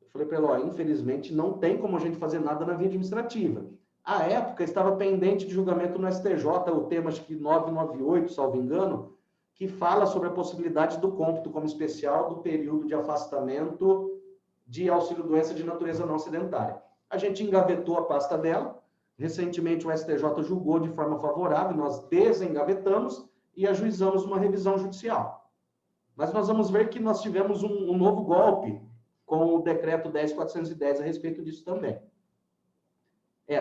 Eu falei para ela, ó, infelizmente não tem como a gente fazer nada na via administrativa. À época, estava pendente de julgamento no STJ, o tema, acho que 998, salvo engano, que fala sobre a possibilidade do cômputo como especial do período de afastamento de auxílio-doença de natureza não sedentária. A gente engavetou a pasta dela. Recentemente, o STJ julgou de forma favorável, nós desengavetamos e ajuizamos uma revisão judicial. Mas nós vamos ver que nós tivemos um novo golpe com o decreto 10.410 a respeito disso também.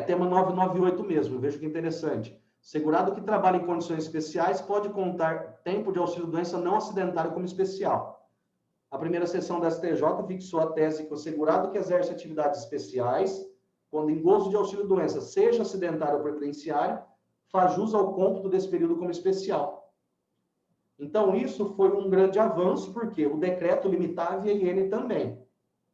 Tema 998 mesmo, veja que interessante. Segurado que trabalha em condições especiais pode contar tempo de auxílio-doença não acidentário como especial. A primeira sessão da STJ fixou a tese que o segurado que exerce atividades especiais, quando em gozo de auxílio-doença, seja acidentário ou previdenciário, faz jus ao cômputo desse período como especial. Então, isso foi um grande avanço, porque o decreto limitava e a IN também.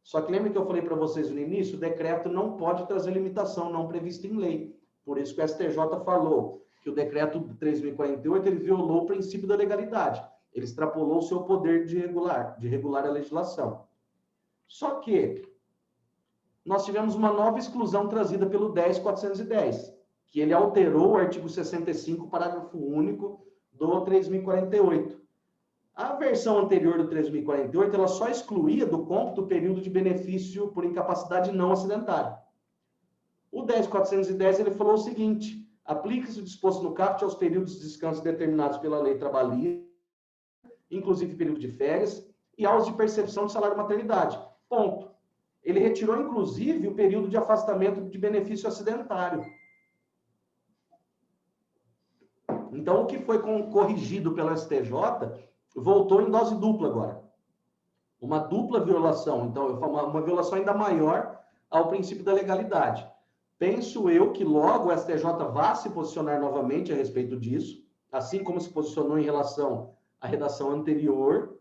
Só que lembra que eu falei para vocês no início, o decreto não pode trazer limitação não prevista em lei. Por isso que o STJ falou que o decreto 3.048, ele violou o princípio da legalidade. Ele extrapolou o seu poder de regular a legislação. Só que nós tivemos uma nova exclusão trazida pelo 10.410, que ele alterou o artigo 65, parágrafo único do 3.048. A versão anterior do 3.048, ela só excluía do cômputo o período de benefício por incapacidade não acidentária. O 10.410, ele falou o seguinte, aplica-se o disposto no caput aos períodos de descanso determinados pela lei trabalhista, inclusive período de férias, e aos de percepção de salário maternidade. Ponto. Ele retirou, inclusive, o período de afastamento de benefício acidentário. Então, o que foi corrigido pela STJ voltou em dose dupla agora. Uma dupla violação. Então, uma violação ainda maior ao princípio da legalidade. Penso eu que logo o STJ vá se posicionar novamente a respeito disso, assim como se posicionou em relação à redação anterior.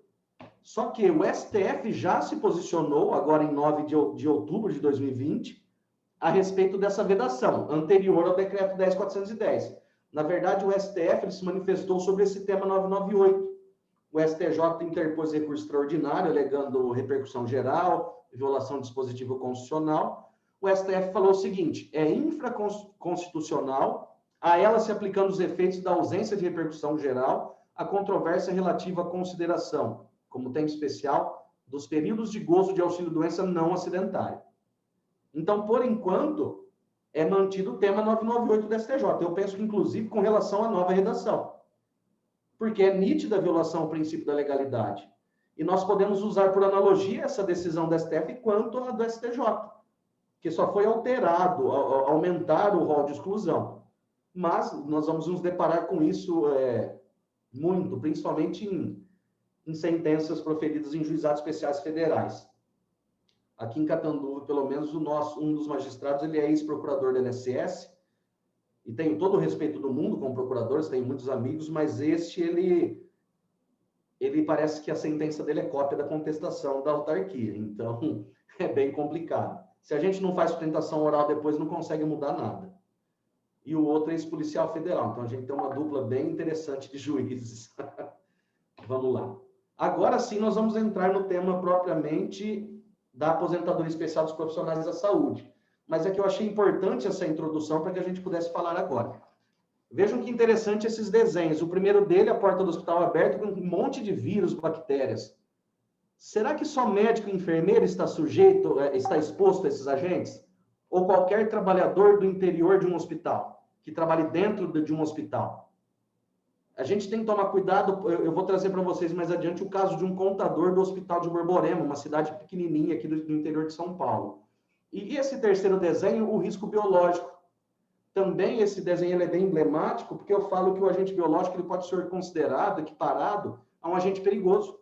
Só que o STF já se posicionou, agora em 9 de outubro de 2020, a respeito dessa vedação, anterior ao decreto 10.410. Na verdade, o STF ele se manifestou sobre esse tema 998. O STJ interpôs recurso extraordinário, alegando repercussão geral, violação do dispositivo constitucional. O STF falou o seguinte, é infraconstitucional, a ela se aplicando os efeitos da ausência de repercussão geral, a controvérsia relativa à consideração, como tempo especial, dos períodos de gozo de auxílio-doença não acidentário. Então, por enquanto, é mantido o tema 998 do STJ. Eu penso que, inclusive, com relação à nova redação. Porque é nítida a violação ao princípio da legalidade. E nós podemos usar por analogia essa decisão da STF quanto a do STJ, que só foi alterado, aumentar o rol de exclusão. Mas nós vamos nos deparar com isso muito, principalmente em sentenças proferidas em juizados especiais federais. Aqui em Catanduva, pelo menos, um dos magistrados, ele é ex-procurador do INSS, e tenho todo o respeito do mundo como procuradores, tenho muitos amigos, mas ele parece que a sentença dele é cópia da contestação da autarquia, então é bem complicado. Se a gente não faz sustentação oral depois, não consegue mudar nada. E o outro é ex-policial federal, então a gente tem uma dupla bem interessante de juízes. Vamos lá. Agora sim, nós vamos entrar no tema propriamente da aposentadoria especial dos profissionais da saúde. Mas é que eu achei importante essa introdução para que a gente pudesse falar agora. Vejam que interessante esses desenhos. O primeiro dele, a porta do hospital aberta com um monte de vírus, bactérias. Será que só médico e enfermeiro está exposto a esses agentes? Ou qualquer trabalhador do interior de um hospital, que trabalhe dentro de um hospital? A gente tem que tomar cuidado, eu vou trazer para vocês mais adiante o caso de um contador do Hospital de Borborema, uma cidade pequenininha aqui do interior de São Paulo. E esse terceiro desenho, o risco biológico. Também esse desenho ele é bem emblemático, porque eu falo que o agente biológico ele pode ser considerado, equiparado a um agente perigoso.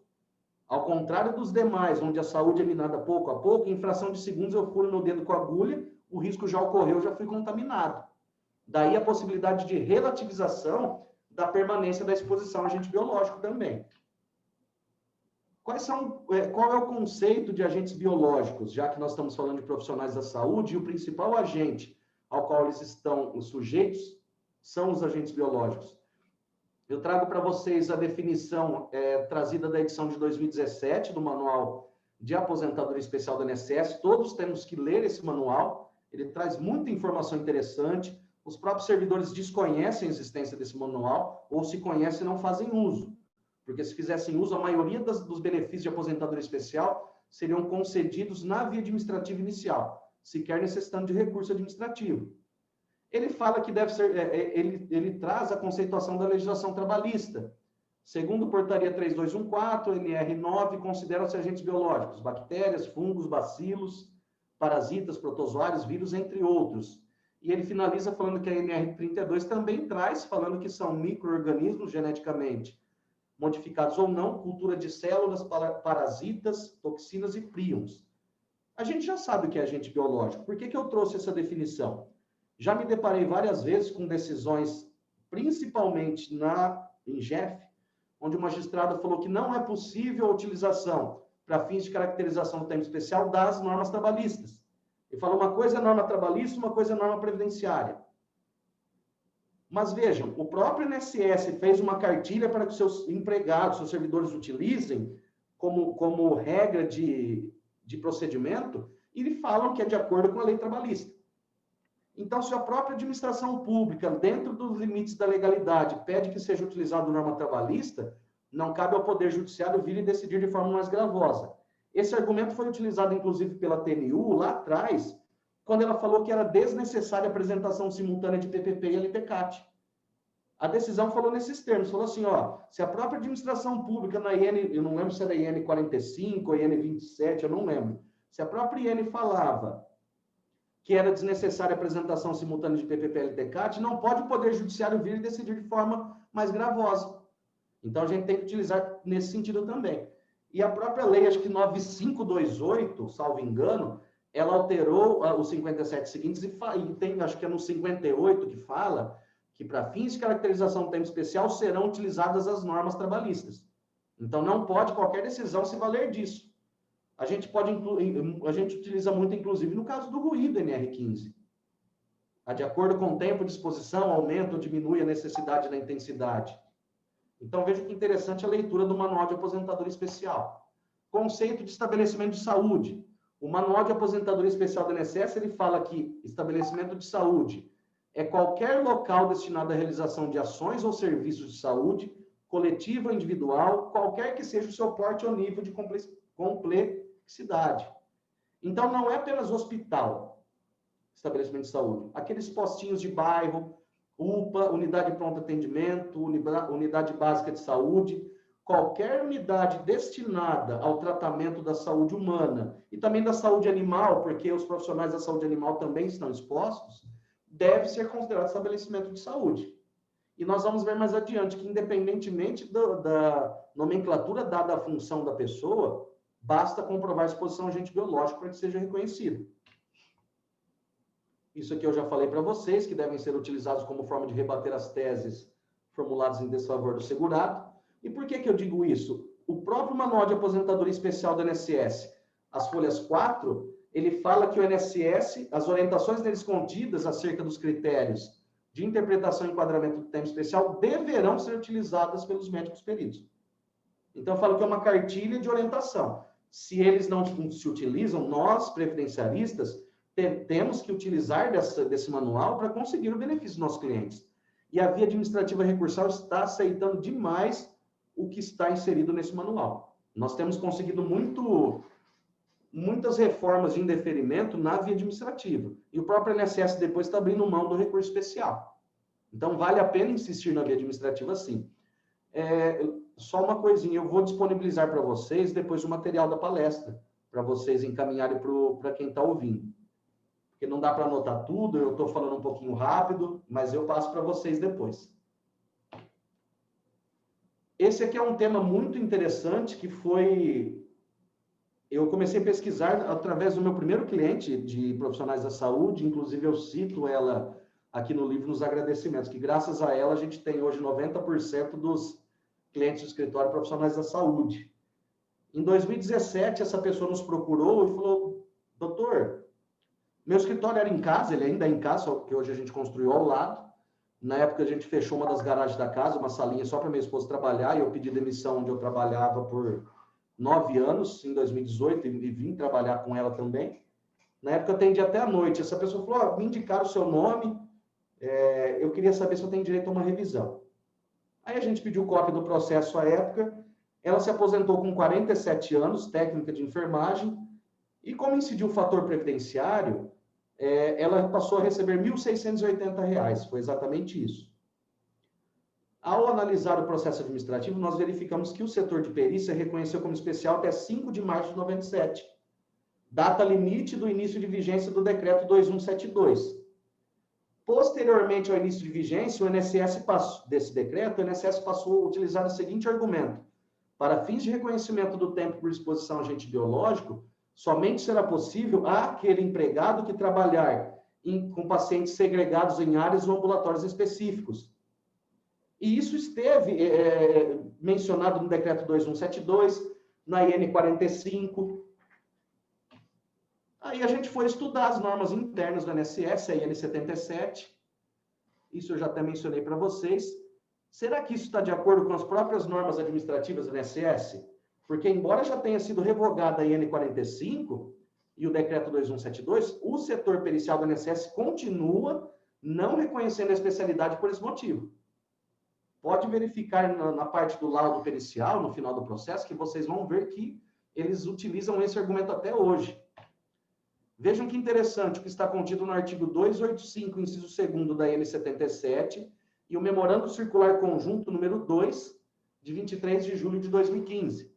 Ao contrário dos demais, onde a saúde é minada pouco a pouco, em fração de segundos eu furo meu dedo com a agulha, o risco já ocorreu, já fui contaminado. Daí a possibilidade de relativização da permanência da exposição a agente biológico também. Qual é o conceito de agentes biológicos, já que nós estamos falando de profissionais da saúde, e o principal agente ao qual eles estão sujeitos são os agentes biológicos? Eu trago para vocês a definição trazida da edição de 2017 do Manual de Aposentadoria Especial do INSS. Todos temos que ler esse manual, ele traz muita informação interessante. Os próprios servidores desconhecem a existência desse manual, ou se conhecem, não fazem uso. Porque se fizessem uso, a maioria dos benefícios de aposentadoria especial seriam concedidos na via administrativa inicial, sequer necessitando de recurso administrativo. Ele fala que deve ser, ele traz a conceituação da legislação trabalhista. Segundo Portaria 3214, NR9, consideram-se agentes biológicos, bactérias, fungos, bacilos, parasitas, protozoários, vírus, entre outros. E ele finaliza falando que a NR32 também traz, falando que são micro-organismos geneticamente modificados ou não, cultura de células, parasitas, toxinas e prions. A gente já sabe o que é agente biológico. Por que eu trouxe essa definição? Já me deparei várias vezes com decisões, principalmente na INGEF, onde o magistrado falou que não é possível a utilização para fins de caracterização do tempo especial das normas trabalhistas. Ele falou uma coisa é norma trabalhista, uma coisa é norma previdenciária. Mas vejam, o próprio INSS fez uma cartilha para que os seus empregados, seus servidores utilizem como regra de procedimento, e eles falam que é de acordo com a lei trabalhista. Então, se a própria administração pública, dentro dos limites da legalidade, pede que seja utilizado norma trabalhista, não cabe ao Poder Judiciário vir e decidir de forma mais gravosa. Esse argumento foi utilizado, inclusive, pela TNU, lá atrás, quando ela falou que era desnecessária a apresentação simultânea de PPP e LPCAT. A decisão falou nesses termos, falou assim, ó, se a própria administração pública na IN, eu não lembro se era IN 45 ou IN 27, eu não lembro, se a própria IN falava que era desnecessária a apresentação simultânea de PPP e LPCAT, não pode o Poder Judiciário vir e decidir de forma mais gravosa. Então, a gente tem que utilizar nesse sentido também. E a própria lei, acho que 9528, salvo engano, ela alterou os 57 seguintes e tem, acho que é no 58 que fala que para fins de caracterização do tempo especial serão utilizadas as normas trabalhistas. Então, não pode qualquer decisão se valer disso. A gente utiliza muito, inclusive, no caso do ruído NR15. De acordo com o tempo de exposição, aumenta ou diminui a necessidade da intensidade. Então, veja que interessante a leitura do Manual de Aposentadoria Especial. Conceito de estabelecimento de saúde. O Manual de Aposentadoria Especial do INSS, ele fala que estabelecimento de saúde é qualquer local destinado à realização de ações ou serviços de saúde, coletiva ou individual, qualquer que seja o seu porte ou nível de complexidade. Então, não é apenas hospital, estabelecimento de saúde. Aqueles postinhos de bairro, UPA, unidade de pronto atendimento, unidade básica de saúde, qualquer unidade destinada ao tratamento da saúde humana e também da saúde animal, porque os profissionais da saúde animal também estão expostos, deve ser considerado estabelecimento de saúde. E nós vamos ver mais adiante que, independentemente da nomenclatura dada à função da pessoa, basta comprovar a exposição a agente biológico para que seja reconhecido. Isso aqui eu já falei para vocês, que devem ser utilizados como forma de rebater as teses formuladas em desfavor do segurado. E por que eu digo isso? O próprio Manual de Aposentadoria Especial do INSS, as folhas 4, ele fala que o INSS, as orientações neles contidas acerca dos critérios de interpretação e enquadramento do tempo especial deverão ser utilizadas pelos médicos peritos. Então, eu falo que é uma cartilha de orientação. Se eles não se utilizam, nós, previdenciaristas, temos que utilizar desse manual para conseguir o benefício dos nossos clientes. E a via administrativa recursal está aceitando demais o que está inserido nesse manual. Nós temos conseguido muitas reformas de indeferimento na via administrativa. E o próprio INSS depois está abrindo mão do recurso especial. Então, vale a pena insistir na via administrativa, sim. Só uma coisinha, eu vou disponibilizar para vocês depois o material da palestra, para vocês encaminharem para quem está ouvindo. porque não dá para anotar tudo, eu estou falando um pouquinho rápido, mas eu passo para vocês depois. Esse aqui é um tema muito interessante que foi... Eu comecei a pesquisar através do meu primeiro cliente de profissionais da saúde, inclusive eu cito ela aqui no livro nos agradecimentos, que graças a ela a gente tem hoje 90% dos clientes do escritório profissionais da saúde. Em 2017, essa pessoa nos procurou e falou, doutor, meu escritório era em casa, ele ainda é em casa, só que hoje a gente construiu ao lado. Na época, a gente fechou uma das garagens da casa, uma salinha só para minha esposa trabalhar, e eu pedi demissão onde eu trabalhava por 9 anos, em 2018, e vim trabalhar com ela também. Na época, eu atendi até à noite. Essa pessoa falou, me indicaram o seu nome, eu queria saber se eu tenho direito a uma revisão. Aí a gente pediu cópia do processo à época, ela se aposentou com 47 anos, técnica de enfermagem, e como incidiu o fator previdenciário, ela passou a receber R$ 1.680, foi exatamente isso. Ao analisar o processo administrativo, nós verificamos que o setor de perícia reconheceu como especial até 5 de março de 97, data limite do início de vigência do decreto 2172. Posteriormente ao início de vigência, o INSS desse decreto, o INSS passou a utilizar o seguinte argumento: para fins de reconhecimento do tempo por exposição a agente biológico, somente será possível àquele empregado que trabalhar com pacientes segregados em áreas ou ambulatórios específicos. E isso esteve mencionado no decreto 2172, na IN 45. Aí a gente foi estudar as normas internas do INSS, a IN 77. Isso eu já até mencionei para vocês. Será que isso está de acordo com as próprias normas administrativas do INSS? Porque, embora já tenha sido revogada a IN 45 e o decreto 2172, o setor pericial do INSS continua não reconhecendo a especialidade por esse motivo. Pode verificar na parte do laudo pericial, no final do processo, que vocês vão ver que eles utilizam esse argumento até hoje. Vejam que interessante o que está contido no artigo 285, inciso 2º da IN 77, e o Memorando Circular Conjunto número 2, de 23 de julho de 2015.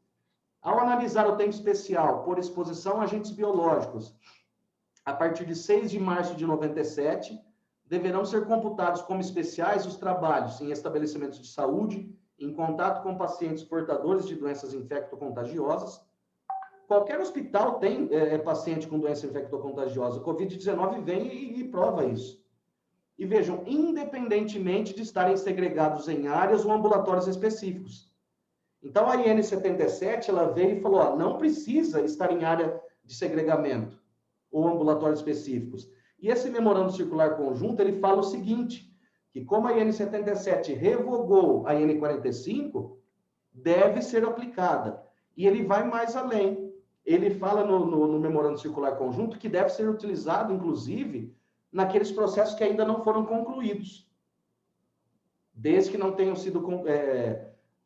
Ao analisar o tempo especial por exposição a agentes biológicos, a partir de 6 de março de 97, deverão ser computados como especiais os trabalhos em estabelecimentos de saúde, em contato com pacientes portadores de doenças infectocontagiosas. Qualquer hospital tem paciente com doença infectocontagiosa. O Covid-19 vem e prova isso. E vejam, independentemente de estarem segregados em áreas ou ambulatórios específicos. Então, a IN 77, ela veio e falou, ó, não precisa estar em área de segregamento ou ambulatórios específicos. E esse memorando circular conjunto, ele fala o seguinte, que como a IN 77 revogou a IN 45, deve ser aplicada. E ele vai mais além. Ele fala no memorando circular conjunto que deve ser utilizado, inclusive, naqueles processos que ainda não foram concluídos. Desde que não tenham sido...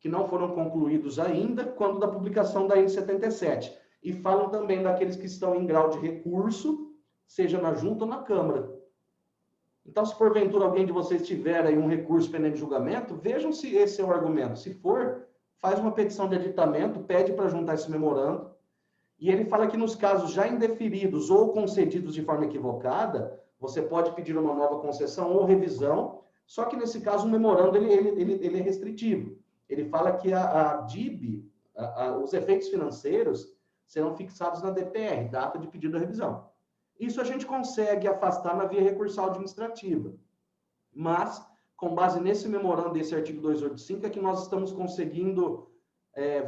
que não foram concluídos ainda, quando da publicação da IN 77. E falam também daqueles que estão em grau de recurso, seja na junta ou na Câmara. Então, se porventura alguém de vocês tiver aí um recurso pendente de julgamento, vejam se esse é o argumento. Se for, faz uma petição de aditamento, pede para juntar esse memorando, e ele fala que nos casos já indeferidos ou concedidos de forma equivocada, você pode pedir uma nova concessão ou revisão, só que nesse caso o memorando ele é restritivo. Ele fala que a DIB, os efeitos financeiros, serão fixados na DPR, data de pedido de revisão. Isso a gente consegue afastar na via recursal administrativa. Mas, com base nesse memorando desse artigo 285, é que nós estamos conseguindo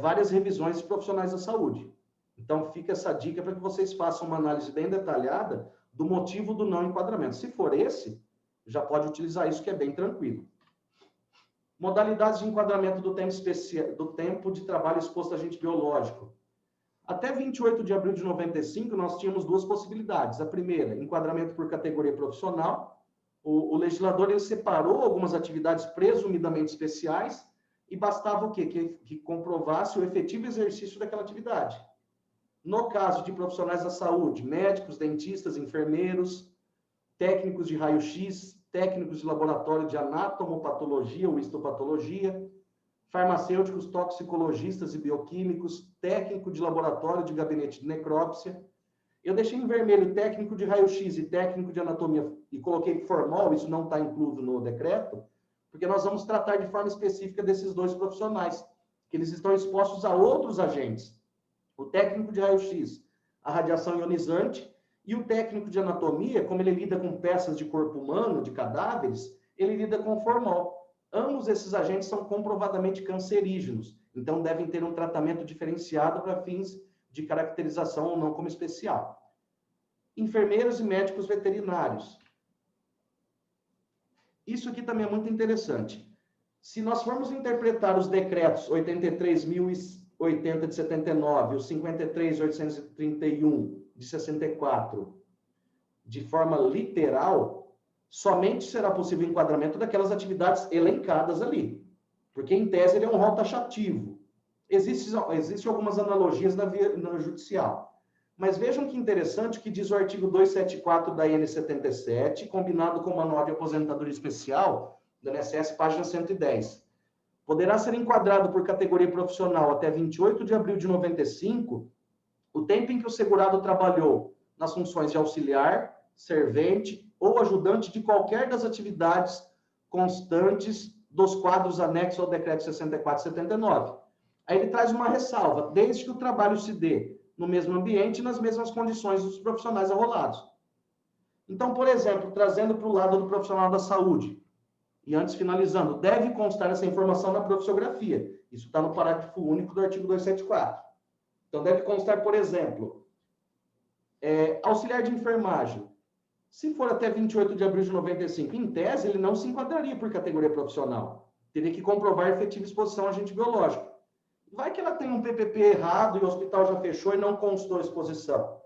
várias revisões de profissionais da saúde. Então, fica essa dica para que vocês façam uma análise bem detalhada do motivo do não enquadramento. Se for esse, já pode utilizar isso, que é bem tranquilo. Modalidades de enquadramento do tempo de trabalho exposto a agente biológico. Até 28 de abril de 95, nós tínhamos duas possibilidades. A primeira, enquadramento por categoria profissional. O legislador ele separou algumas atividades presumidamente especiais e bastava o quê? Que comprovasse o efetivo exercício daquela atividade. No caso de profissionais da saúde, médicos, dentistas, enfermeiros, técnicos de raio-x, técnicos de laboratório de anatomopatologia ou histopatologia, farmacêuticos, toxicologistas e bioquímicos, técnico de laboratório de gabinete de necrópsia. Eu deixei em vermelho técnico de raio-x e técnico de anatomia e coloquei formol, isso não está incluso no decreto, porque nós vamos tratar de forma específica desses dois profissionais, que eles estão expostos a outros agentes. O técnico de raio-x, a radiação ionizante, e o técnico de anatomia, como ele lida com peças de corpo humano, de cadáveres, ele lida com formol. Ambos esses agentes são comprovadamente cancerígenos, então devem ter um tratamento diferenciado para fins de caracterização ou não como especial. Enfermeiros e médicos veterinários. Isso aqui também é muito interessante. Se nós formos interpretar os decretos 83.080 de 79, os 53.831 de 64, de forma literal, somente será possível o enquadramento daquelas atividades elencadas ali. Porque, em tese, ele é um rol taxativo. Existem algumas analogias na judicial. Mas vejam que interessante o que diz o artigo 274 da IN77, combinado com o Manual de Aposentadoria Especial, da INSS, página 110. Poderá ser enquadrado por categoria profissional até 28 de abril de 95, o tempo em que o segurado trabalhou nas funções de auxiliar, servente ou ajudante de qualquer das atividades constantes dos quadros anexos ao decreto 64 e 79. Aí ele traz uma ressalva, desde que o trabalho se dê no mesmo ambiente e nas mesmas condições dos profissionais arrolados. Então, por exemplo, trazendo para o lado do profissional da saúde, e antes finalizando, deve constar essa informação na profissiografia. Isso está no parágrafo único do artigo 274. Então, deve constar, por exemplo, auxiliar de enfermagem. Se for até 28 de abril de 95, em tese, ele não se enquadraria por categoria profissional. Teria que comprovar efetiva exposição a agente biológico. Vai que ela tem um PPP errado e o hospital já fechou e não constou a exposição.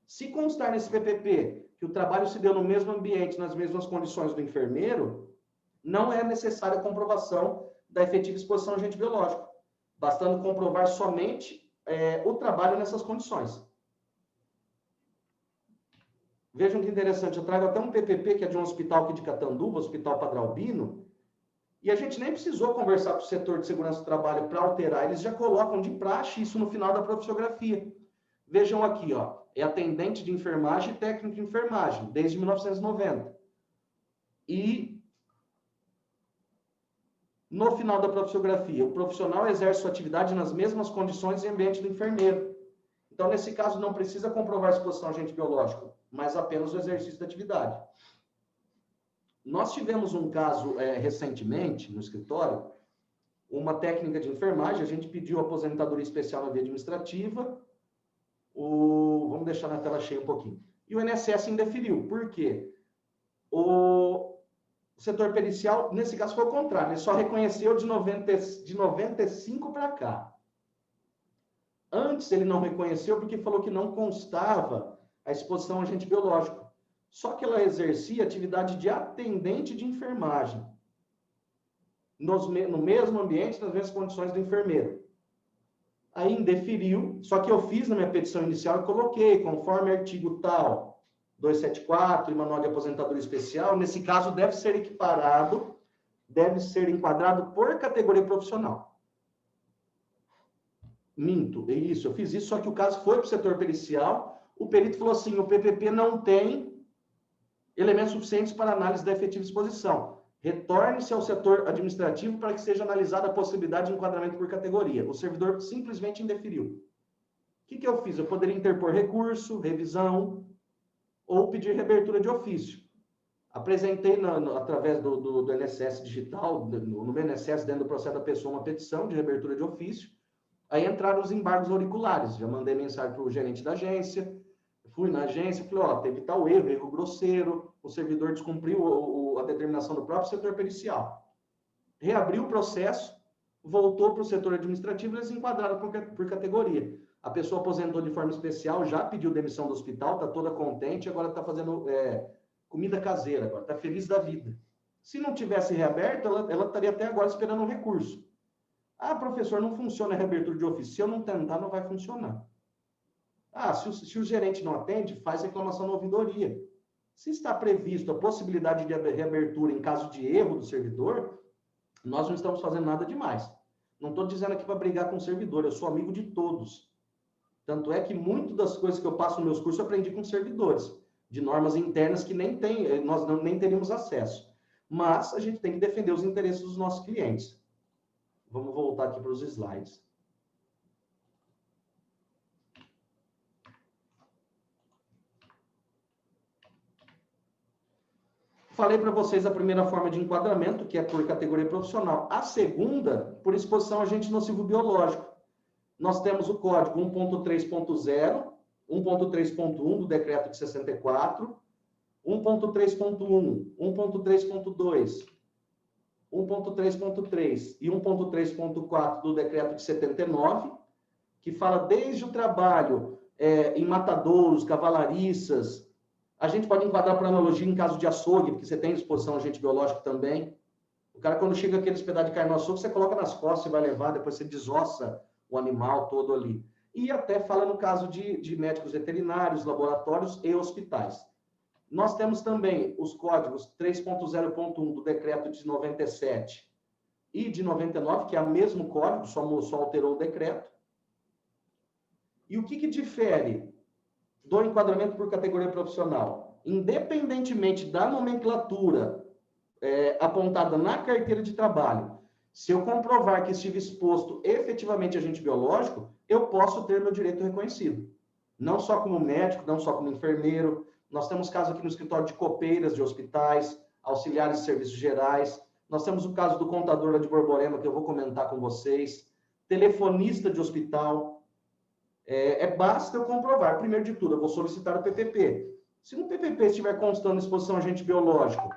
Se constar nesse PPP que o trabalho se deu no mesmo ambiente, nas mesmas condições do enfermeiro, não é necessária a comprovação da efetiva exposição a agente biológico, bastando comprovar somente o trabalho nessas condições. Vejam que interessante, eu trago até um PPP que é de um hospital aqui de Catanduva, Hospital Padre Albino, e a gente nem precisou conversar com o setor de segurança do trabalho para alterar, eles já colocam de praxe isso no final da profissiografia. Vejam aqui, ó, é atendente de enfermagem e técnico de enfermagem, desde 1990. E no final da profissiografia, o profissional exerce sua atividade nas mesmas condições e ambiente do enfermeiro. Então, nesse caso, não precisa comprovar a exposição a agente biológico, mas apenas o exercício da atividade. Nós tivemos um caso recentemente no escritório, uma técnica de enfermagem, a gente pediu aposentadoria especial na via administrativa, vamos deixar na tela cheia um pouquinho. E o INSS indeferiu. Por quê? O setor pericial, nesse caso, foi o contrário, ele só reconheceu de 95 para cá. Antes ele não reconheceu porque falou que não constava a exposição a agente biológico. Só que ela exercia atividade de atendente de enfermagem. No mesmo ambiente, nas mesmas condições do enfermeiro. Aí indeferiu, só que eu fiz na minha petição inicial e coloquei, conforme artigo tal, 274 e Manual de Aposentadoria Especial, nesse caso deve ser equiparado, deve ser enquadrado por categoria profissional. Minto, é isso, eu fiz isso, só que o caso foi para o setor pericial, o perito falou assim, o PPP não tem elementos suficientes para análise da efetiva exposição. Retorne-se ao setor administrativo para que seja analisada a possibilidade de enquadramento por categoria. O servidor simplesmente indeferiu. O que eu fiz? Eu poderia interpor recurso, revisão, ou pedir reabertura de ofício. Apresentei, através do INSS digital, no meu INSS, dentro do processo da pessoa, uma petição de reabertura de ofício. Aí entraram os embargos auriculares. Já mandei mensagem para o gerente da agência, fui na agência, falei, ó, teve tal erro grosseiro, o servidor descumpriu a determinação do próprio setor pericial. Reabriu o processo, voltou para o setor administrativo, eles enquadraram por categoria. A pessoa aposentou de forma especial, já pediu demissão do hospital, está toda contente, agora está fazendo comida caseira, agora está feliz da vida. Se não tivesse reaberto, ela estaria até agora esperando um recurso. Ah, professor, não funciona a reabertura de ofício. Se eu não tentar, não vai funcionar. Ah, se o gerente não atende, faz reclamação na ouvidoria. Se está previsto a possibilidade de reabertura em caso de erro do servidor, nós não estamos fazendo nada demais. Não estou dizendo aqui para brigar com o servidor, eu sou amigo de todos. Tanto é que muitas das coisas que eu passo nos meus cursos eu aprendi com servidores, de normas internas que nós nem teríamos acesso. Mas a gente tem que defender os interesses dos nossos clientes. Vamos voltar aqui para os slides. Falei para vocês a primeira forma de enquadramento, que é por categoria profissional. A segunda, por exposição a agente nocivo biológico. Nós temos o código 1.3.0, 1.3.1 do decreto de 64, 1.3.1, 1.3.2, 1.3.3 e 1.3.4 do decreto de 79, que fala desde o trabalho em matadouros, cavalariças. A gente pode enquadrar por analogia em caso de açougue, porque você tem exposição a agente biológico também. O cara, quando chega aqueles pedaços de carne no açougue, você coloca nas costas e vai levar, depois você desossa o animal todo ali. E até fala no caso de médicos veterinários, laboratórios e hospitais. Nós temos também os códigos 3.0.1 do decreto de 97 e de 99, que é o mesmo código, só alterou o decreto. E o que difere do enquadramento por categoria profissional? Independentemente da nomenclatura apontada na carteira de trabalho, se eu comprovar que estive exposto efetivamente a agente biológico, eu posso ter meu direito reconhecido. Não só como médico, não só como enfermeiro. Nós temos casos aqui no escritório de copeiras de hospitais, auxiliares de serviços gerais. Nós temos o caso do contador lá de Borborema, que eu vou comentar com vocês. Telefonista de hospital. Basta eu comprovar. Primeiro de tudo, eu vou solicitar o PPP. Se no PPP estiver constando exposição a agente biológico,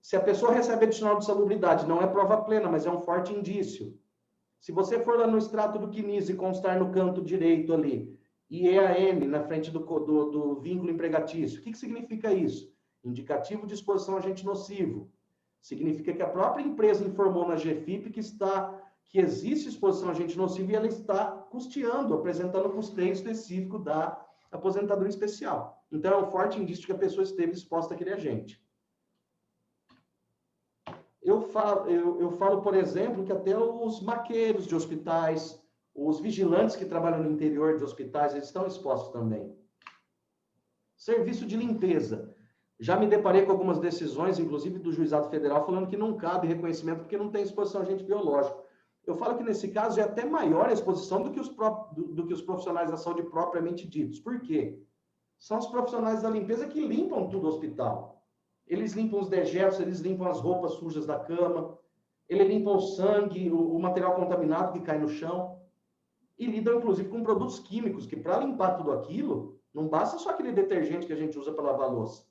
se a pessoa recebe adicional de salubridade, não é prova plena, mas é um forte indício. Se você for lá no extrato do CNIS e constar no canto direito ali, IEAM, na frente do vínculo empregatício, o que significa isso? Indicativo de exposição a agente nocivo. Significa que a própria empresa informou na GFIP que existe exposição a agente nocivo e ela está custeando, apresentando o custeio específico da aposentadoria especial. Então, é um forte indício de que a pessoa esteve exposta àquele agente. Eu falo, por exemplo, que até os maqueiros de hospitais, os vigilantes que trabalham no interior de hospitais, eles estão expostos também. Serviço de limpeza. Já me deparei com algumas decisões, inclusive do Juizado Federal, falando que não cabe reconhecimento porque não tem exposição a agente biológico. Eu falo que, nesse caso, é até maior a exposição do que os profissionais da saúde propriamente ditos. Por quê? São os profissionais da limpeza que limpam tudo o hospital. Eles limpam os dejetos, eles limpam as roupas sujas da cama, eles limpam o sangue, o material contaminado que cai no chão, e lidam, inclusive, com produtos químicos, que para limpar tudo aquilo, não basta só aquele detergente que a gente usa para lavar a louça.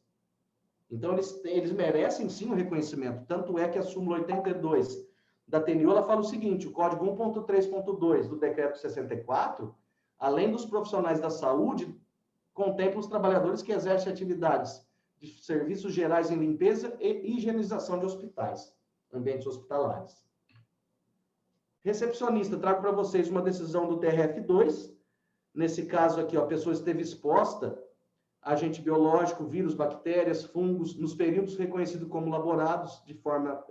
Então, eles merecem, sim, o reconhecimento. Tanto é que a súmula 82 da TNU, ela fala o seguinte: o código 1.3.2 do decreto 64, além dos profissionais da saúde, contempla os trabalhadores que exercem atividades de serviços gerais em limpeza e higienização de hospitais, ambientes hospitalares. Recepcionista, trago para vocês uma decisão do TRF2. Nesse caso aqui, a pessoa esteve exposta a agente biológico, vírus, bactérias, fungos, nos períodos reconhecidos como laborados, de forma,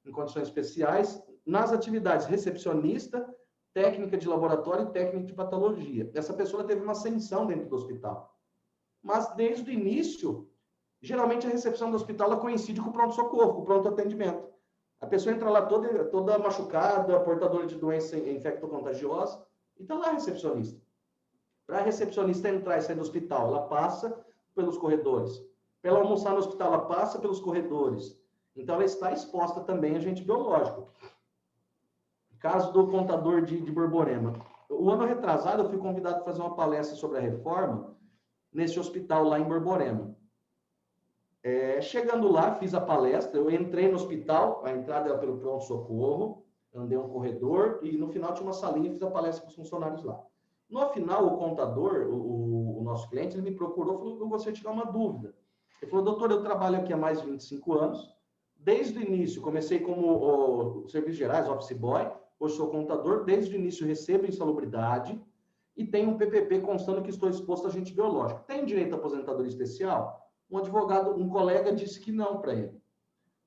em condições especiais, nas atividades recepcionista, técnica de laboratório e técnica de patologia. Essa pessoa teve uma ascensão dentro do hospital. Mas, desde o início, geralmente a recepção do hospital ela coincide com o pronto-socorro, com o pronto-atendimento. A pessoa entra lá toda machucada, portadora de doença infectocontagiosa, e está lá a recepcionista. Para a recepcionista entrar e sair do hospital, ela passa pelos corredores. Para ela almoçar no hospital, ela passa pelos corredores. Então, ela está exposta também a agente biológico. Caso do contador de Borborema. O ano retrasado, eu fui convidado a fazer uma palestra sobre a reforma nesse hospital lá em Borborema. Chegando lá, fiz a palestra, eu entrei no hospital, a entrada era pelo pronto-socorro, andei um corredor, e no final tinha uma salinha e fiz a palestra com os funcionários lá. No final, o contador, o nosso cliente, ele me procurou e falou que eu gostaria de tirar uma dúvida. Ele falou: doutor, eu trabalho aqui há mais de 25 anos, desde o início, comecei como serviços gerais, office boy, hoje sou contador, desde o início recebo insalubridade e tenho um PPP constando que estou exposto a agente biológico. Tenho direito à aposentadoria especial? Um advogado, um colega disse que não para ele.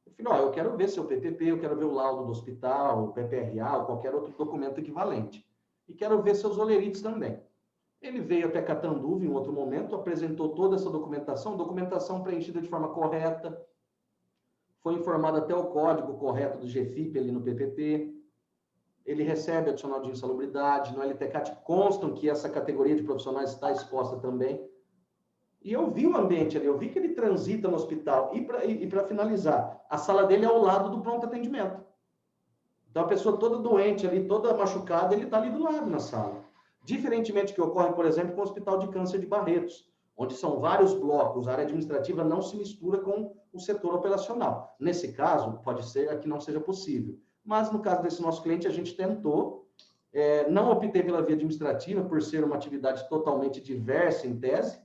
Eu falei: eu quero ver seu PPP, eu quero ver o laudo do hospital, o PPRA, ou qualquer outro documento equivalente. E quero ver seus olerites também. Ele veio até Catanduva em outro momento, apresentou toda essa documentação preenchida de forma correta, foi informado até o código correto do GFIP ali no PPP, ele recebe adicional de insalubridade, no LTCAT constam que essa categoria de profissionais está exposta também. E eu vi o ambiente ali, eu vi que ele transita no hospital. E para finalizar, a sala dele é ao lado do pronto atendimento. Então, a pessoa toda doente ali, toda machucada, ele está ali do lado na sala. Diferentemente do que ocorre, por exemplo, com o Hospital de Câncer de Barretos, onde são vários blocos, a área administrativa não se mistura com o setor operacional. Nesse caso, pode ser que não seja possível. Mas, no caso desse nosso cliente, a gente tentou, não optei pela via administrativa, por ser uma atividade totalmente diversa em tese,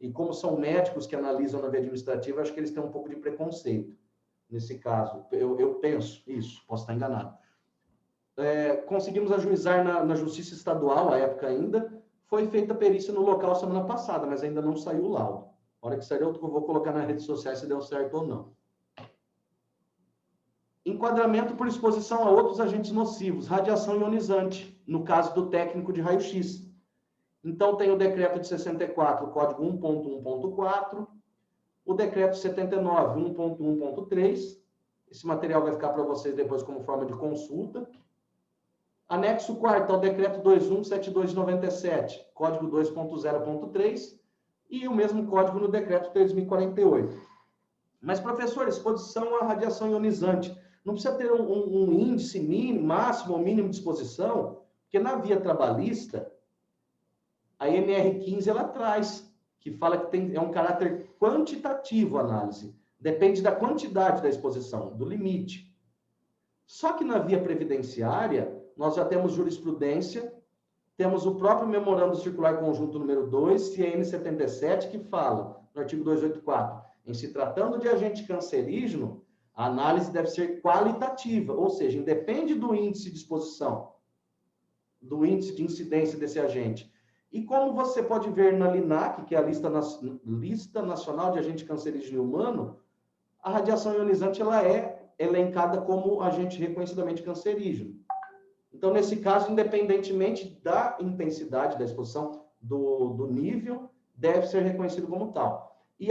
e como são médicos que analisam na via administrativa, acho que eles têm um pouco de preconceito. Nesse caso, eu penso isso, posso estar enganado. Conseguimos ajuizar na Justiça Estadual, à época ainda, foi feita a perícia no local semana passada, mas ainda não saiu o laudo. A hora que sair, eu vou colocar nas redes sociais se deu certo ou não. Enquadramento por exposição a outros agentes nocivos, radiação ionizante, no caso do técnico de raio-x. Então, tem o decreto de 64, o código 1.1.4, o decreto 79, 1.1.3. Esse material vai ficar para vocês depois como forma de consulta. Anexo 4 ao decreto 2172 de 97, código 2.0.3, e o mesmo código no decreto 3048. Mas, professor, exposição à radiação ionizante, não precisa ter um índice mínimo, máximo ou mínimo de exposição, porque na via trabalhista, a NR15 ela traz, que fala que é um caráter quantitativo a análise. Depende da quantidade da exposição, do limite. Só que na via previdenciária, nós já temos jurisprudência, temos o próprio Memorando Circular Conjunto número 2, CN 77, que fala, no artigo 284, em se tratando de agente cancerígeno, a análise deve ser qualitativa, ou seja, independe do índice de exposição, do índice de incidência desse agente. E como você pode ver na LINAC, que é a Lista Nacional de Agente Cancerígeno Humano, a radiação ionizante ela é elencada como agente reconhecidamente cancerígeno. Então, nesse caso, independentemente da intensidade da exposição, do nível, deve ser reconhecido como tal. E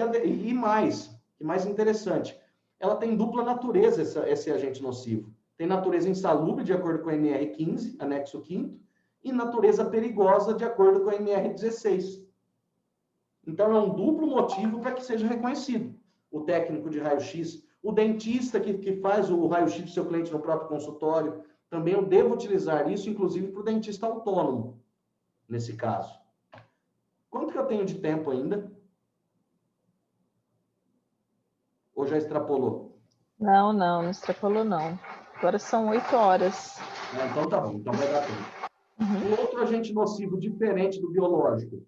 mais interessante, ela tem dupla natureza, esse agente nocivo. Tem natureza insalubre, de acordo com a NR15, anexo 5º, e natureza perigosa, de acordo com a NR16. Então, é um duplo motivo para que seja reconhecido. O técnico de raio-x, o dentista que faz o raio-x do seu cliente no próprio consultório, também eu devo utilizar isso, inclusive, para o dentista autônomo, nesse caso. Quanto que eu tenho de tempo ainda? Ou já extrapolou? Não extrapolou, não. Agora são 8 horas. Então tá bom, então vai dar tempo. Uhum. Um outro agente nocivo diferente do biológico,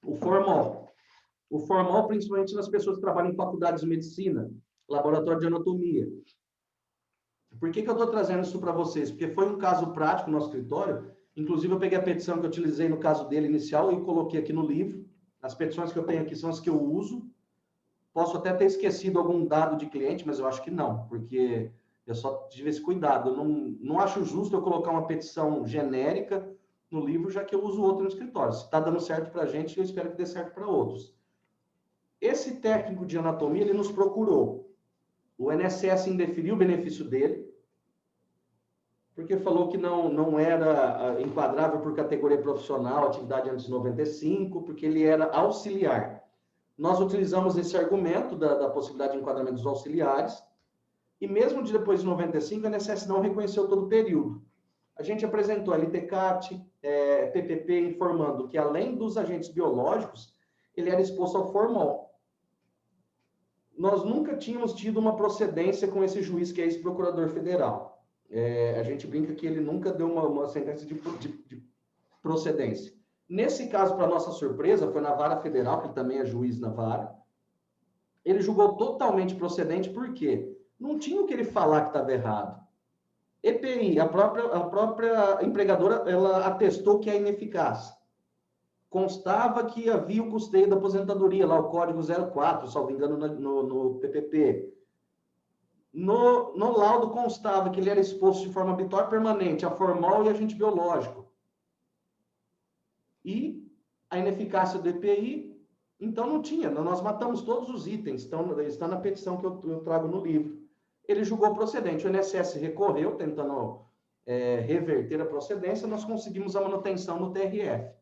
o formol. O formol, principalmente nas pessoas que trabalham em faculdades de medicina, laboratório de anatomia. Por que eu estou trazendo isso para vocês? Porque foi um caso prático no nosso escritório. Inclusive, eu peguei a petição que eu utilizei no caso dele inicial e coloquei aqui no livro. As petições que eu tenho aqui são as que eu uso. Posso até ter esquecido algum dado de cliente, mas eu acho que não, porque eu só tive esse cuidado. Eu não acho justo eu colocar uma petição genérica no livro, já que eu uso outro no escritório. Se está dando certo para a gente, eu espero que dê certo para outros. Esse técnico de anatomia, ele nos procurou. O INSS indeferiu o benefício dele, porque falou que não era enquadrável por categoria profissional, atividade antes de 95, porque ele era auxiliar. Nós utilizamos esse argumento da possibilidade de enquadramento dos auxiliares, e mesmo depois de 95, a INSS não reconheceu todo o período. A gente apresentou a LTCAT, PPP, informando que, além dos agentes biológicos, ele era exposto ao formol. Nós nunca tínhamos tido uma procedência com esse juiz, que é esse procurador federal. A gente brinca que ele nunca deu uma sentença de procedência. Nesse caso, para nossa surpresa, foi na vara federal, que ele também é juiz na vara. Ele julgou totalmente procedente, por quê? Não tinha o que ele falar que estava errado. EPI, a própria empregadora, ela atestou que é ineficaz. Constava que havia o custeio da aposentadoria, lá o código 04, salvo engano, no PPP. No laudo constava que ele era exposto de forma habitual e permanente a formol e agente biológico. E a ineficácia do EPI, então não tinha, nós matamos todos os itens, está na petição que eu trago no livro. Ele julgou procedente, o INSS recorreu, tentando reverter a procedência, nós conseguimos a manutenção no TRF.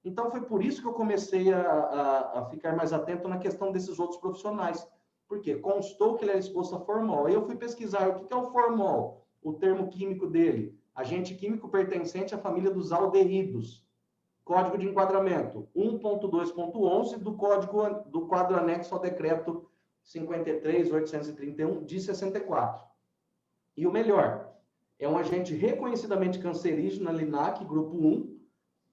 Então, foi por isso que eu comecei a ficar mais atento na questão desses outros profissionais, porque constou que ele era exposto a formol. Aí eu fui pesquisar o que é o formol, o termo químico dele, agente químico pertencente à família dos aldeídos. Código de enquadramento 1.2.11 do quadro anexo ao decreto 53.831 de 64. E o melhor, é um agente reconhecidamente cancerígeno na LINAC, grupo 1,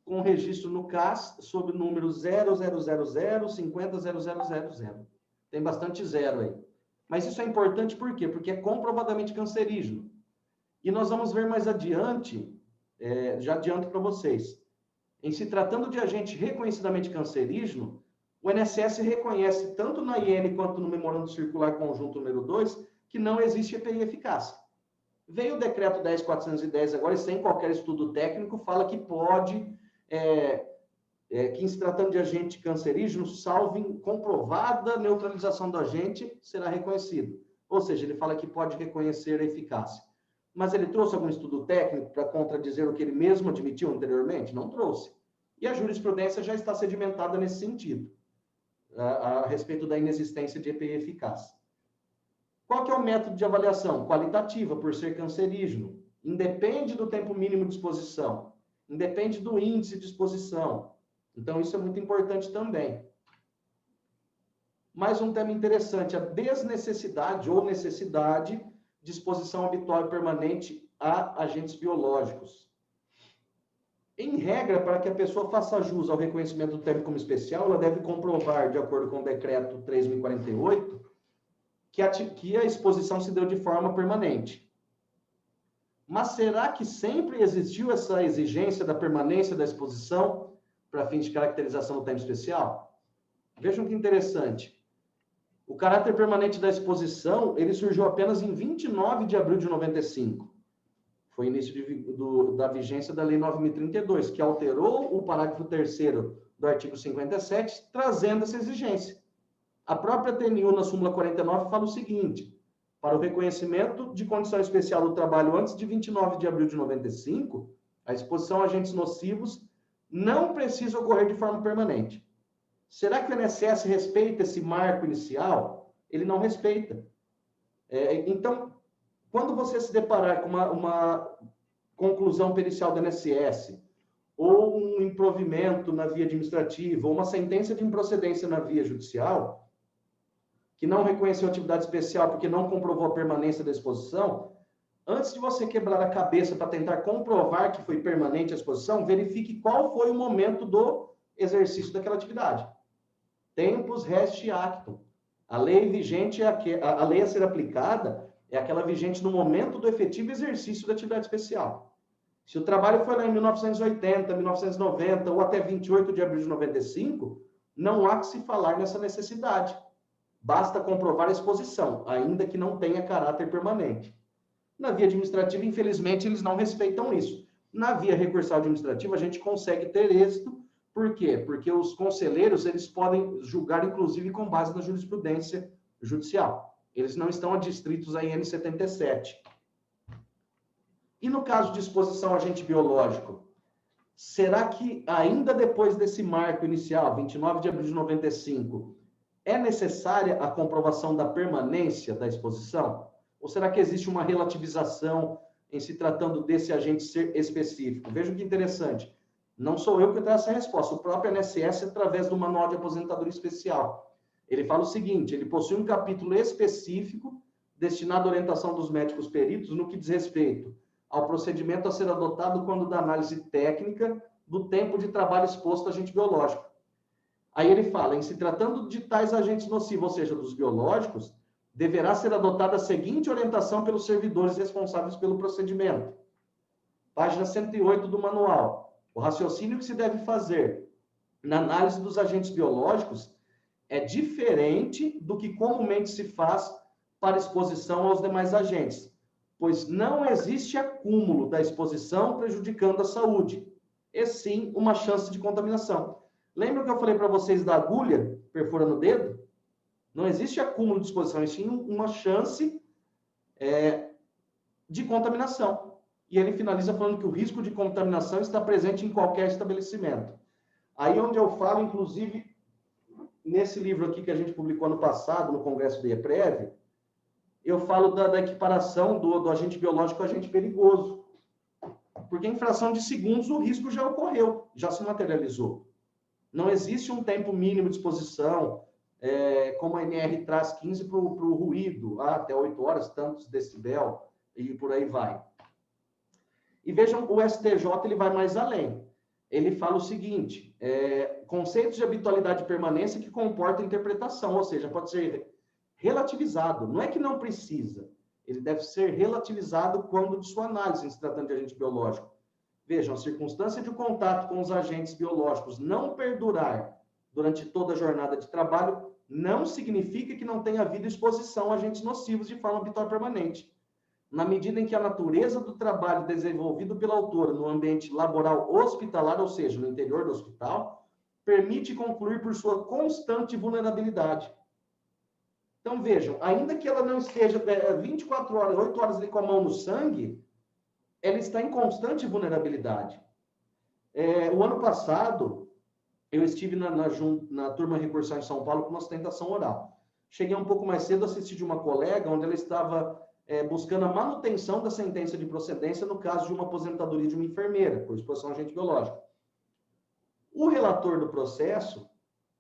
com registro no CAS sob o número 0000500000. Tem bastante zero aí. Mas isso é importante por quê? Porque é comprovadamente cancerígeno. E nós vamos ver mais adiante, já adianto para vocês, em se tratando de agente reconhecidamente cancerígeno, o INSS reconhece tanto na IN quanto no Memorando Circular Conjunto número 2 que não existe EPI eficácia. Veio o decreto 10.410 agora, e sem qualquer estudo técnico, fala que pode, que em se tratando de agente cancerígeno, salvo comprovada neutralização do agente, será reconhecido. Ou seja, ele fala que pode reconhecer a eficácia. Mas ele trouxe algum estudo técnico para contradizer o que ele mesmo admitiu anteriormente? Não trouxe. E a jurisprudência já está sedimentada nesse sentido, a respeito da inexistência de EPI eficácia. Qual que é o método de avaliação? Qualitativa, por ser cancerígeno. Independe do tempo mínimo de exposição. Independe do índice de exposição. Então, isso é muito importante também. Mais um tema interessante, a desnecessidade ou necessidade de exposição habitual e permanente a agentes biológicos. Em regra, para que a pessoa faça jus ao reconhecimento do termo como especial, ela deve comprovar, de acordo com o decreto 3.048, que a exposição se deu de forma permanente. Mas será que sempre existiu essa exigência da permanência da exposição para fins de caracterização do termo especial? Vejam que interessante. O caráter permanente da exposição, ele surgiu apenas em 29 de abril de 95. Foi o início da vigência da Lei 9.032, que alterou o parágrafo 3º do artigo 57, trazendo essa exigência. A própria TNU, na súmula 49, fala o seguinte: para o reconhecimento de condição especial do trabalho antes de 29 de abril de 95, a exposição a agentes nocivos não precisa ocorrer de forma permanente. Será que o INSS respeita esse marco inicial? Ele não respeita. Então, quando você se deparar com uma conclusão pericial do INSS, ou um improvimento na via administrativa, ou uma sentença de improcedência na via judicial, que não reconheceu atividade especial porque não comprovou a permanência da exposição, antes de você quebrar a cabeça para tentar comprovar que foi permanente a exposição, verifique qual foi o momento do exercício daquela atividade. Tempus resti actum. A lei vigente, a lei a ser aplicada é aquela vigente no momento do efetivo exercício da atividade especial. Se o trabalho foi lá em 1980, 1990 ou até 28 de abril de 95, não há que se falar nessa necessidade. Basta comprovar a exposição, ainda que não tenha caráter permanente. Na via administrativa, infelizmente, eles não respeitam isso. Na via recursal administrativa, a gente consegue ter êxito. Por quê? Porque os conselheiros, eles podem julgar, inclusive, com base na jurisprudência judicial. Eles não estão adstritos à IN 77. E no caso de exposição a agente biológico, será que ainda depois desse marco inicial, 29 de abril de 95, é necessária a comprovação da permanência da exposição? Ou será que existe uma relativização em se tratando desse agente ser específico? Vejam que interessante. Não sou eu que trago essa resposta, o próprio INSS, através do Manual de Aposentadoria Especial. Ele fala o seguinte: ele possui um capítulo específico destinado à orientação dos médicos peritos no que diz respeito ao procedimento a ser adotado quando da análise técnica do tempo de trabalho exposto a agente biológico. Aí ele fala, em se tratando de tais agentes nocivos, ou seja, dos biológicos, deverá ser adotada a seguinte orientação pelos servidores responsáveis pelo procedimento. Página 108 do manual. O raciocínio que se deve fazer na análise dos agentes biológicos é diferente do que comumente se faz para exposição aos demais agentes, pois não existe acúmulo da exposição prejudicando a saúde. é sim uma chance de contaminação. Lembra que eu falei para vocês da agulha perfurando o dedo? Não existe acúmulo de exposição, é sim uma chance de contaminação. E ele finaliza falando que o risco de contaminação está presente em qualquer estabelecimento. Aí onde eu falo, inclusive, nesse livro aqui que a gente publicou ano passado, no Congresso do IEPREV, eu falo da equiparação do agente biológico ao agente perigoso. Porque em fração de segundos o risco já ocorreu, já se materializou. Não existe um tempo mínimo de exposição, como a NR traz 15 para o ruído, até 8 horas, tantos decibel, e por aí vai. E vejam, o STJ ele vai mais além. Ele fala o seguinte, conceitos de habitualidade e permanência que comportam interpretação, ou seja, pode ser relativizado. Não é que não precisa, ele deve ser relativizado quando de sua análise, em se tratando de agente biológico. Vejam, a circunstância de contato com os agentes biológicos não perdurar durante toda a jornada de trabalho não significa que não tenha havido exposição a agentes nocivos de forma habitual e permanente. Na medida em que a natureza do trabalho desenvolvido pelo autor no ambiente laboral hospitalar, ou seja, no interior do hospital, permite concluir por sua constante vulnerabilidade. Então, vejam, ainda que ela não esteja 24 horas, 8 horas ali com a mão no sangue, ela está em constante vulnerabilidade. O ano passado, eu estive na turma recursal em São Paulo com uma sustentação oral. Cheguei um pouco mais cedo, assisti de uma colega, onde ela estava buscando a manutenção da sentença de procedência no caso de uma aposentadoria de uma enfermeira, por exposição a agente biológico. O relator do processo,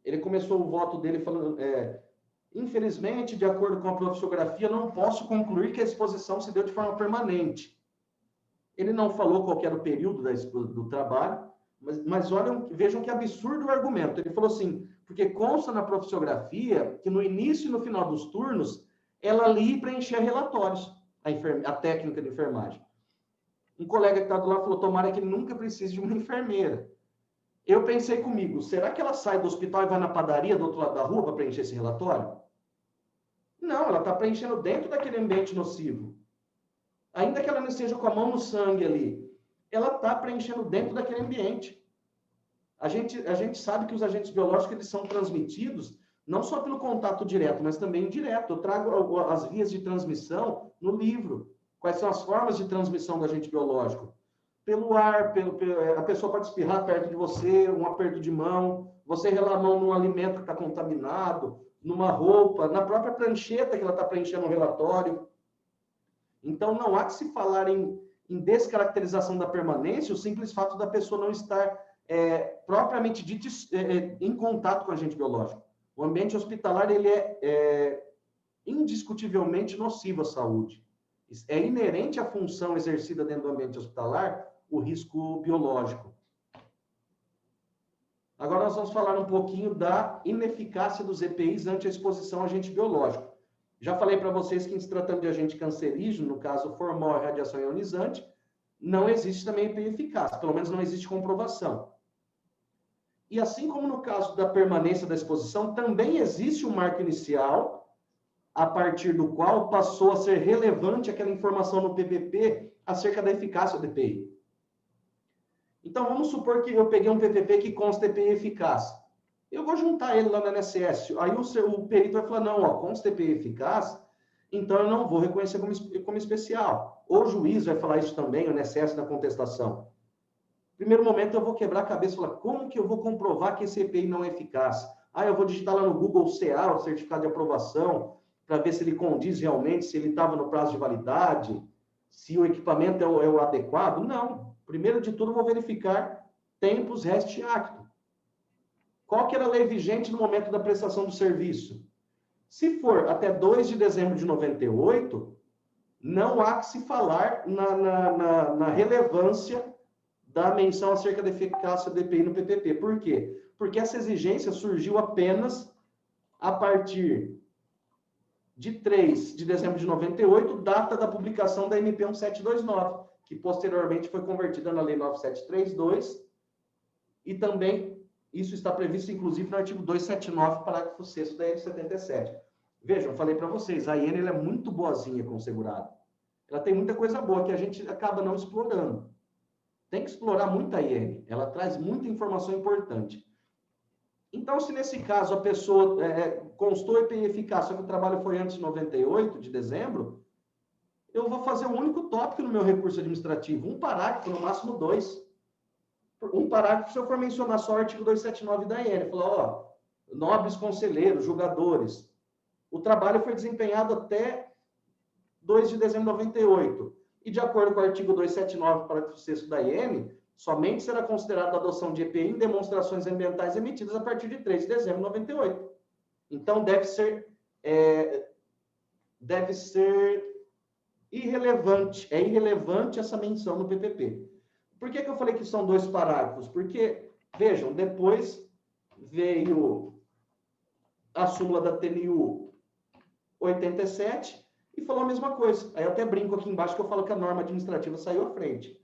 ele começou o voto dele falando, infelizmente, de acordo com a profissiografia, não posso concluir que a exposição se deu de forma permanente. Ele não falou qual era o período do trabalho, mas olhem, vejam que absurdo o argumento. Ele falou assim, porque consta na profissiografia que no início e no final dos turnos, ela lia e preenchia relatórios, a técnica de enfermagem. Um colega que está do lado falou, tomara que ele nunca precise de uma enfermeira. Eu pensei comigo, será que ela sai do hospital e vai na padaria do outro lado da rua para preencher esse relatório? Não, ela está preenchendo dentro daquele ambiente nocivo. Ainda que ela não esteja com a mão no sangue ali, ela está preenchendo dentro daquele ambiente. A gente sabe que os agentes biológicos eles são transmitidos não só pelo contato direto, mas também indireto. Eu trago as vias de transmissão no livro. Quais são as formas de transmissão do agente biológico? Pelo ar, a pessoa pode espirrar perto de você, um aperto de mão, você relar a mão num alimento que está contaminado, numa roupa, na própria prancheta que ela está preenchendo o relatório. Então, não há que se falar em descaracterização da permanência o simples fato da pessoa não estar propriamente dito em contato com o agente biológico. O ambiente hospitalar ele é indiscutivelmente nocivo à saúde. É inerente à função exercida dentro do ambiente hospitalar o risco biológico. Agora nós vamos falar um pouquinho da ineficácia dos EPIs ante a exposição a agente biológico. Já falei para vocês que, em se tratando de agente cancerígeno, no caso formol e radiação ionizante, não existe também EPI eficaz, pelo menos não existe comprovação. E assim como no caso da permanência da exposição, também existe um marco inicial, a partir do qual passou a ser relevante aquela informação no PPP acerca da eficácia do EPI. Então, vamos supor que eu peguei um PPP que consta EPI eficaz. Eu vou juntar ele lá na NSS. Aí o perito vai falar, não, consta EPI eficaz, então eu não vou reconhecer como especial. Ou o juiz vai falar isso também, o NSS na contestação. Primeiro momento, eu vou quebrar a cabeça e falar, como que eu vou comprovar que esse EPI não é eficaz? Eu vou digitar lá no Google CA, o certificado de aprovação, para ver se ele condiz realmente, se ele estava no prazo de validade, se o equipamento é o adequado. Não. Primeiro de tudo, eu vou verificar tempus rest acto. Qual que era a lei vigente no momento da prestação do serviço? Se for até 2 de dezembro de 98, não há que se falar na relevância da menção acerca da eficácia do EPI no PPP. Por quê? Porque essa exigência surgiu apenas a partir de 3 de dezembro de 98, data da publicação da MP 1729, que posteriormente foi convertida na Lei 9732, e também isso está previsto, inclusive, no artigo 279, parágrafo 6º da N77. Vejam, eu falei para vocês, a IN ela é muito boazinha com o segurado. Ela tem muita coisa boa que a gente acaba não explorando. Tem que explorar muito a IN, ela traz muita informação importante. Então, se nesse caso a pessoa constou EPI eficaz, só que o trabalho foi antes de 98, de dezembro, eu vou fazer um único tópico no meu recurso administrativo, um parágrafo, no máximo 2. Um parágrafo, se eu for mencionar só o artigo 279 da IN, falar, ó, nobres conselheiros, julgadores, o trabalho foi desempenhado até 2 de dezembro de 98. E de acordo com o artigo 279, parágrafo 6º da IN, somente será considerada a adoção de EPI em demonstrações ambientais emitidas a partir de 3 de dezembro de 98. Então, deve ser irrelevante. É irrelevante essa menção no PPP. Por que eu falei que são 2 parágrafos? Porque, vejam, depois veio a súmula da TNU 87 e falou a mesma coisa. Aí eu até brinco aqui embaixo que eu falo que a norma administrativa saiu à frente.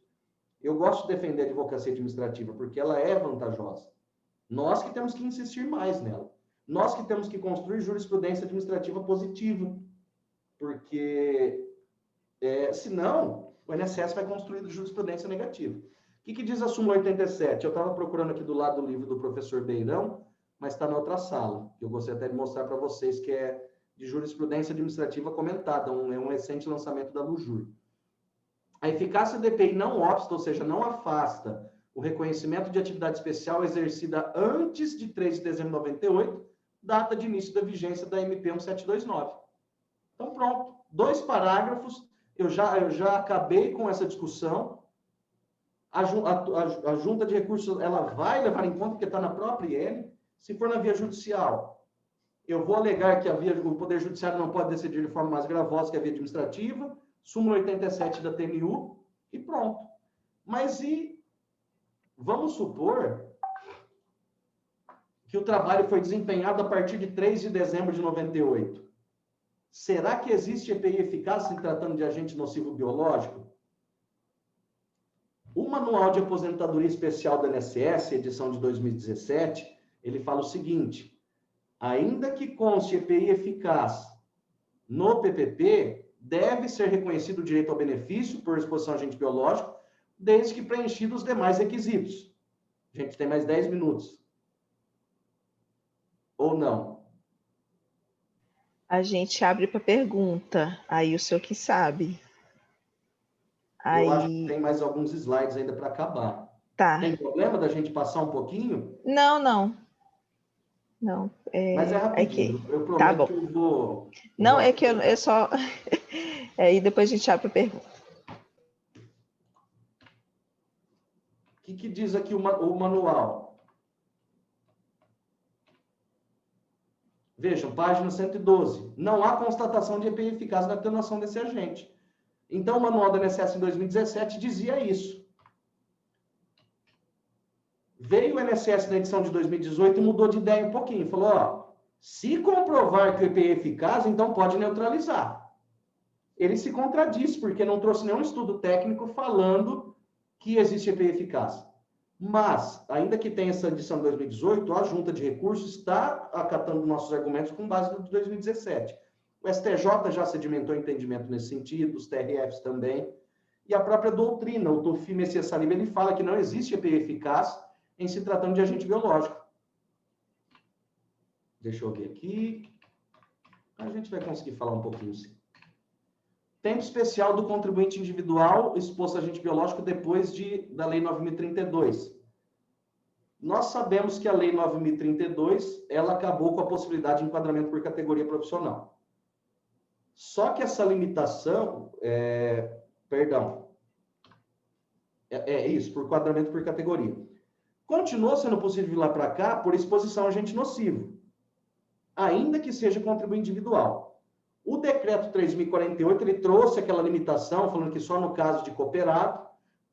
Eu gosto de defender a advocacia administrativa porque ela é vantajosa. Nós que temos que insistir mais nela. Nós que temos que construir jurisprudência administrativa positiva. Porque, senão, o INSS vai construir jurisprudência negativa. O que diz a súmula 87? Eu estava procurando aqui do lado do livro do professor Beirão, mas está na outra sala, que eu gostaria até de mostrar para vocês, que é de jurisprudência administrativa comentada, é um recente lançamento da Lujur. A eficácia do EPI não obsta, ou seja, não afasta o reconhecimento de atividade especial exercida antes de 3 de dezembro de 98, data de início da vigência da MP 1729. Então, pronto. 2 parágrafos, eu já acabei com essa discussão. A junta de recursos, ela vai levar em conta, porque está na própria IN. Se for na via judicial, eu vou alegar que o Poder Judiciário não pode decidir de forma mais gravosa que a via administrativa, súmula 87 da TNU, e pronto. Mas vamos supor que o trabalho foi desempenhado a partir de 3 de dezembro de 98. Será que existe EPI eficaz se tratando de agente nocivo biológico? O Manual de Aposentadoria Especial do INSS, edição de 2017, ele fala o seguinte: ainda que conste EPI eficaz no PPP, deve ser reconhecido o direito ao benefício por exposição a agente biológico, desde que preenchidos os demais requisitos. A gente tem mais 10 minutos. Ou não? A gente abre para pergunta, aí o senhor que sabe. Eu acho que tem mais alguns slides ainda para acabar. Tá. Tem problema da gente passar um pouquinho? Não. Mas é rapidinho. Eu prometo tá bom. que eu vou... Não, é que é só... e depois a gente abre para pergunta. O que diz aqui o manual? Vejam, página 112. Não há constatação de EPI eficaz na atenuação desse agente. Então, o manual do INSS em 2017 dizia isso. Veio o INSS na edição de 2018 e mudou de ideia um pouquinho. Falou, ó, se comprovar que o EPI é eficaz, então pode neutralizar. Ele se contradiz, porque não trouxe nenhum estudo técnico falando que existe EPI eficaz. Mas, ainda que tenha essa edição de 2018, a Junta de Recursos está acatando nossos argumentos com base no de 2017. O STJ já sedimentou entendimento nesse sentido, os TRFs também, e a própria doutrina, o Tufi Messias Salib, ele fala que não existe EPI eficaz em se tratando de agente biológico. Deixa eu ver aqui. A gente vai conseguir falar um pouquinho, sim. Tempo especial do contribuinte individual exposto a agente biológico depois da Lei 9.032. Nós sabemos que a Lei 9.032, ela acabou com a possibilidade de enquadramento por categoria profissional. Só que essa limitação, por enquadramento por categoria. Continuou sendo possível vir lá para cá por exposição a agente nocivo, ainda que seja contribuinte individual. O decreto 3.048, ele trouxe aquela limitação, falando que só no caso de cooperado.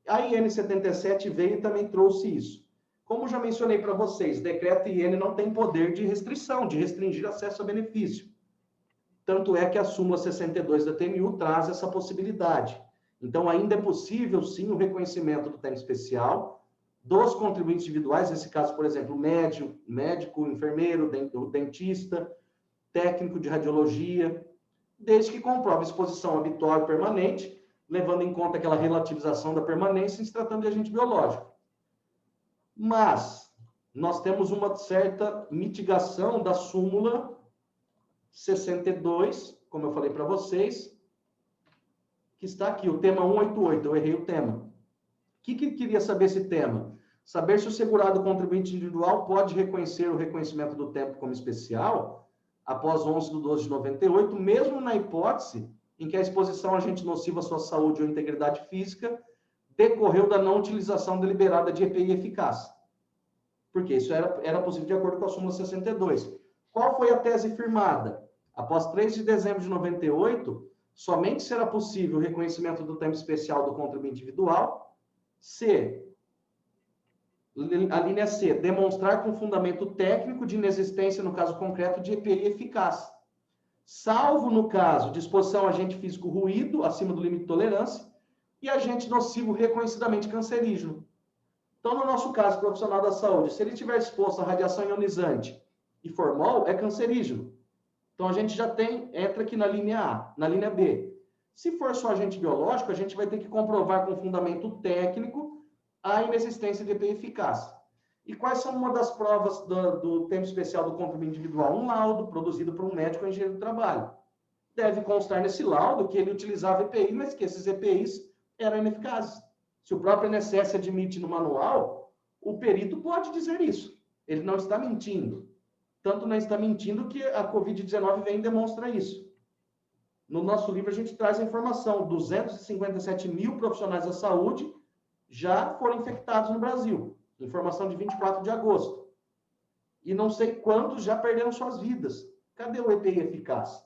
A IN 77 veio e também trouxe isso. Como já mencionei para vocês, decreto IN não tem poder de restrição, de restringir acesso a benefício. Tanto é que a súmula 62 da TNU traz essa possibilidade. Então, ainda é possível, sim, o reconhecimento do tempo especial dos contribuintes individuais, nesse caso, por exemplo, médico, enfermeiro, dentista, técnico de radiologia, desde que comprove exposição habitual e permanente, levando em conta aquela relativização da permanência em se tratando de agente biológico. Mas nós temos uma certa mitigação da súmula 62, como eu falei para vocês, que está aqui, o tema 188, eu errei o tema. O que queria saber esse tema? Saber se o segurado contribuinte individual pode reconhecer o reconhecimento do tempo como especial após 11/12/98, mesmo na hipótese em que a exposição a agente nocivo à sua saúde ou integridade física decorreu da não utilização deliberada de EPI eficaz. Porque isso era possível de acordo com a súmula 62. Qual foi a tese firmada? Após 3 de dezembro de 98, somente será possível o reconhecimento do tempo especial do contribuinte individual se, a linha C, demonstrar com fundamento técnico de inexistência, no caso concreto, de EPI eficaz, salvo no caso de exposição a agente físico ruído, acima do limite de tolerância, e agente nocivo reconhecidamente cancerígeno. Então, no nosso caso, profissional da saúde, se ele estiver exposto a radiação ionizante e formol, é cancerígeno. Então, a gente já entra aqui na linha A. Na linha B, se for só agente biológico, a gente vai ter que comprovar com fundamento técnico a inexistência de EPI eficaz. E quais são uma das provas do tempo especial do contribuinte individual? Um laudo produzido por um médico ou engenheiro do trabalho. Deve constar nesse laudo que ele utilizava EPI, mas que esses EPIs eram ineficazes. Se o próprio INSS admite no manual, o perito pode dizer isso. Ele não está mentindo. Tanto não está mentindo que a Covid-19 vem e demonstra isso. No nosso livro, a gente traz a informação: 257 mil profissionais da saúde já foram infectados no Brasil. Informação de 24 de agosto. E não sei quantos já perderam suas vidas. Cadê o EPI eficaz?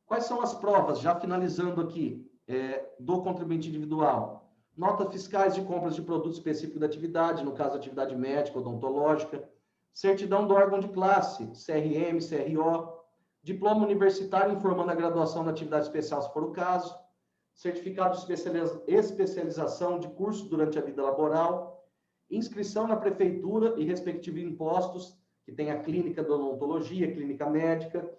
Quais são as provas, já finalizando aqui, do contribuinte individual? Notas fiscais de compras de produto específico da atividade, no caso, atividade médica, odontológica, certidão do órgão de classe, CRM, CRO, diploma universitário informando a graduação na atividade especial, se for o caso, certificado de especialização de curso durante a vida laboral, inscrição na prefeitura e respectivos impostos, que tem a clínica de odontologia, clínica médica,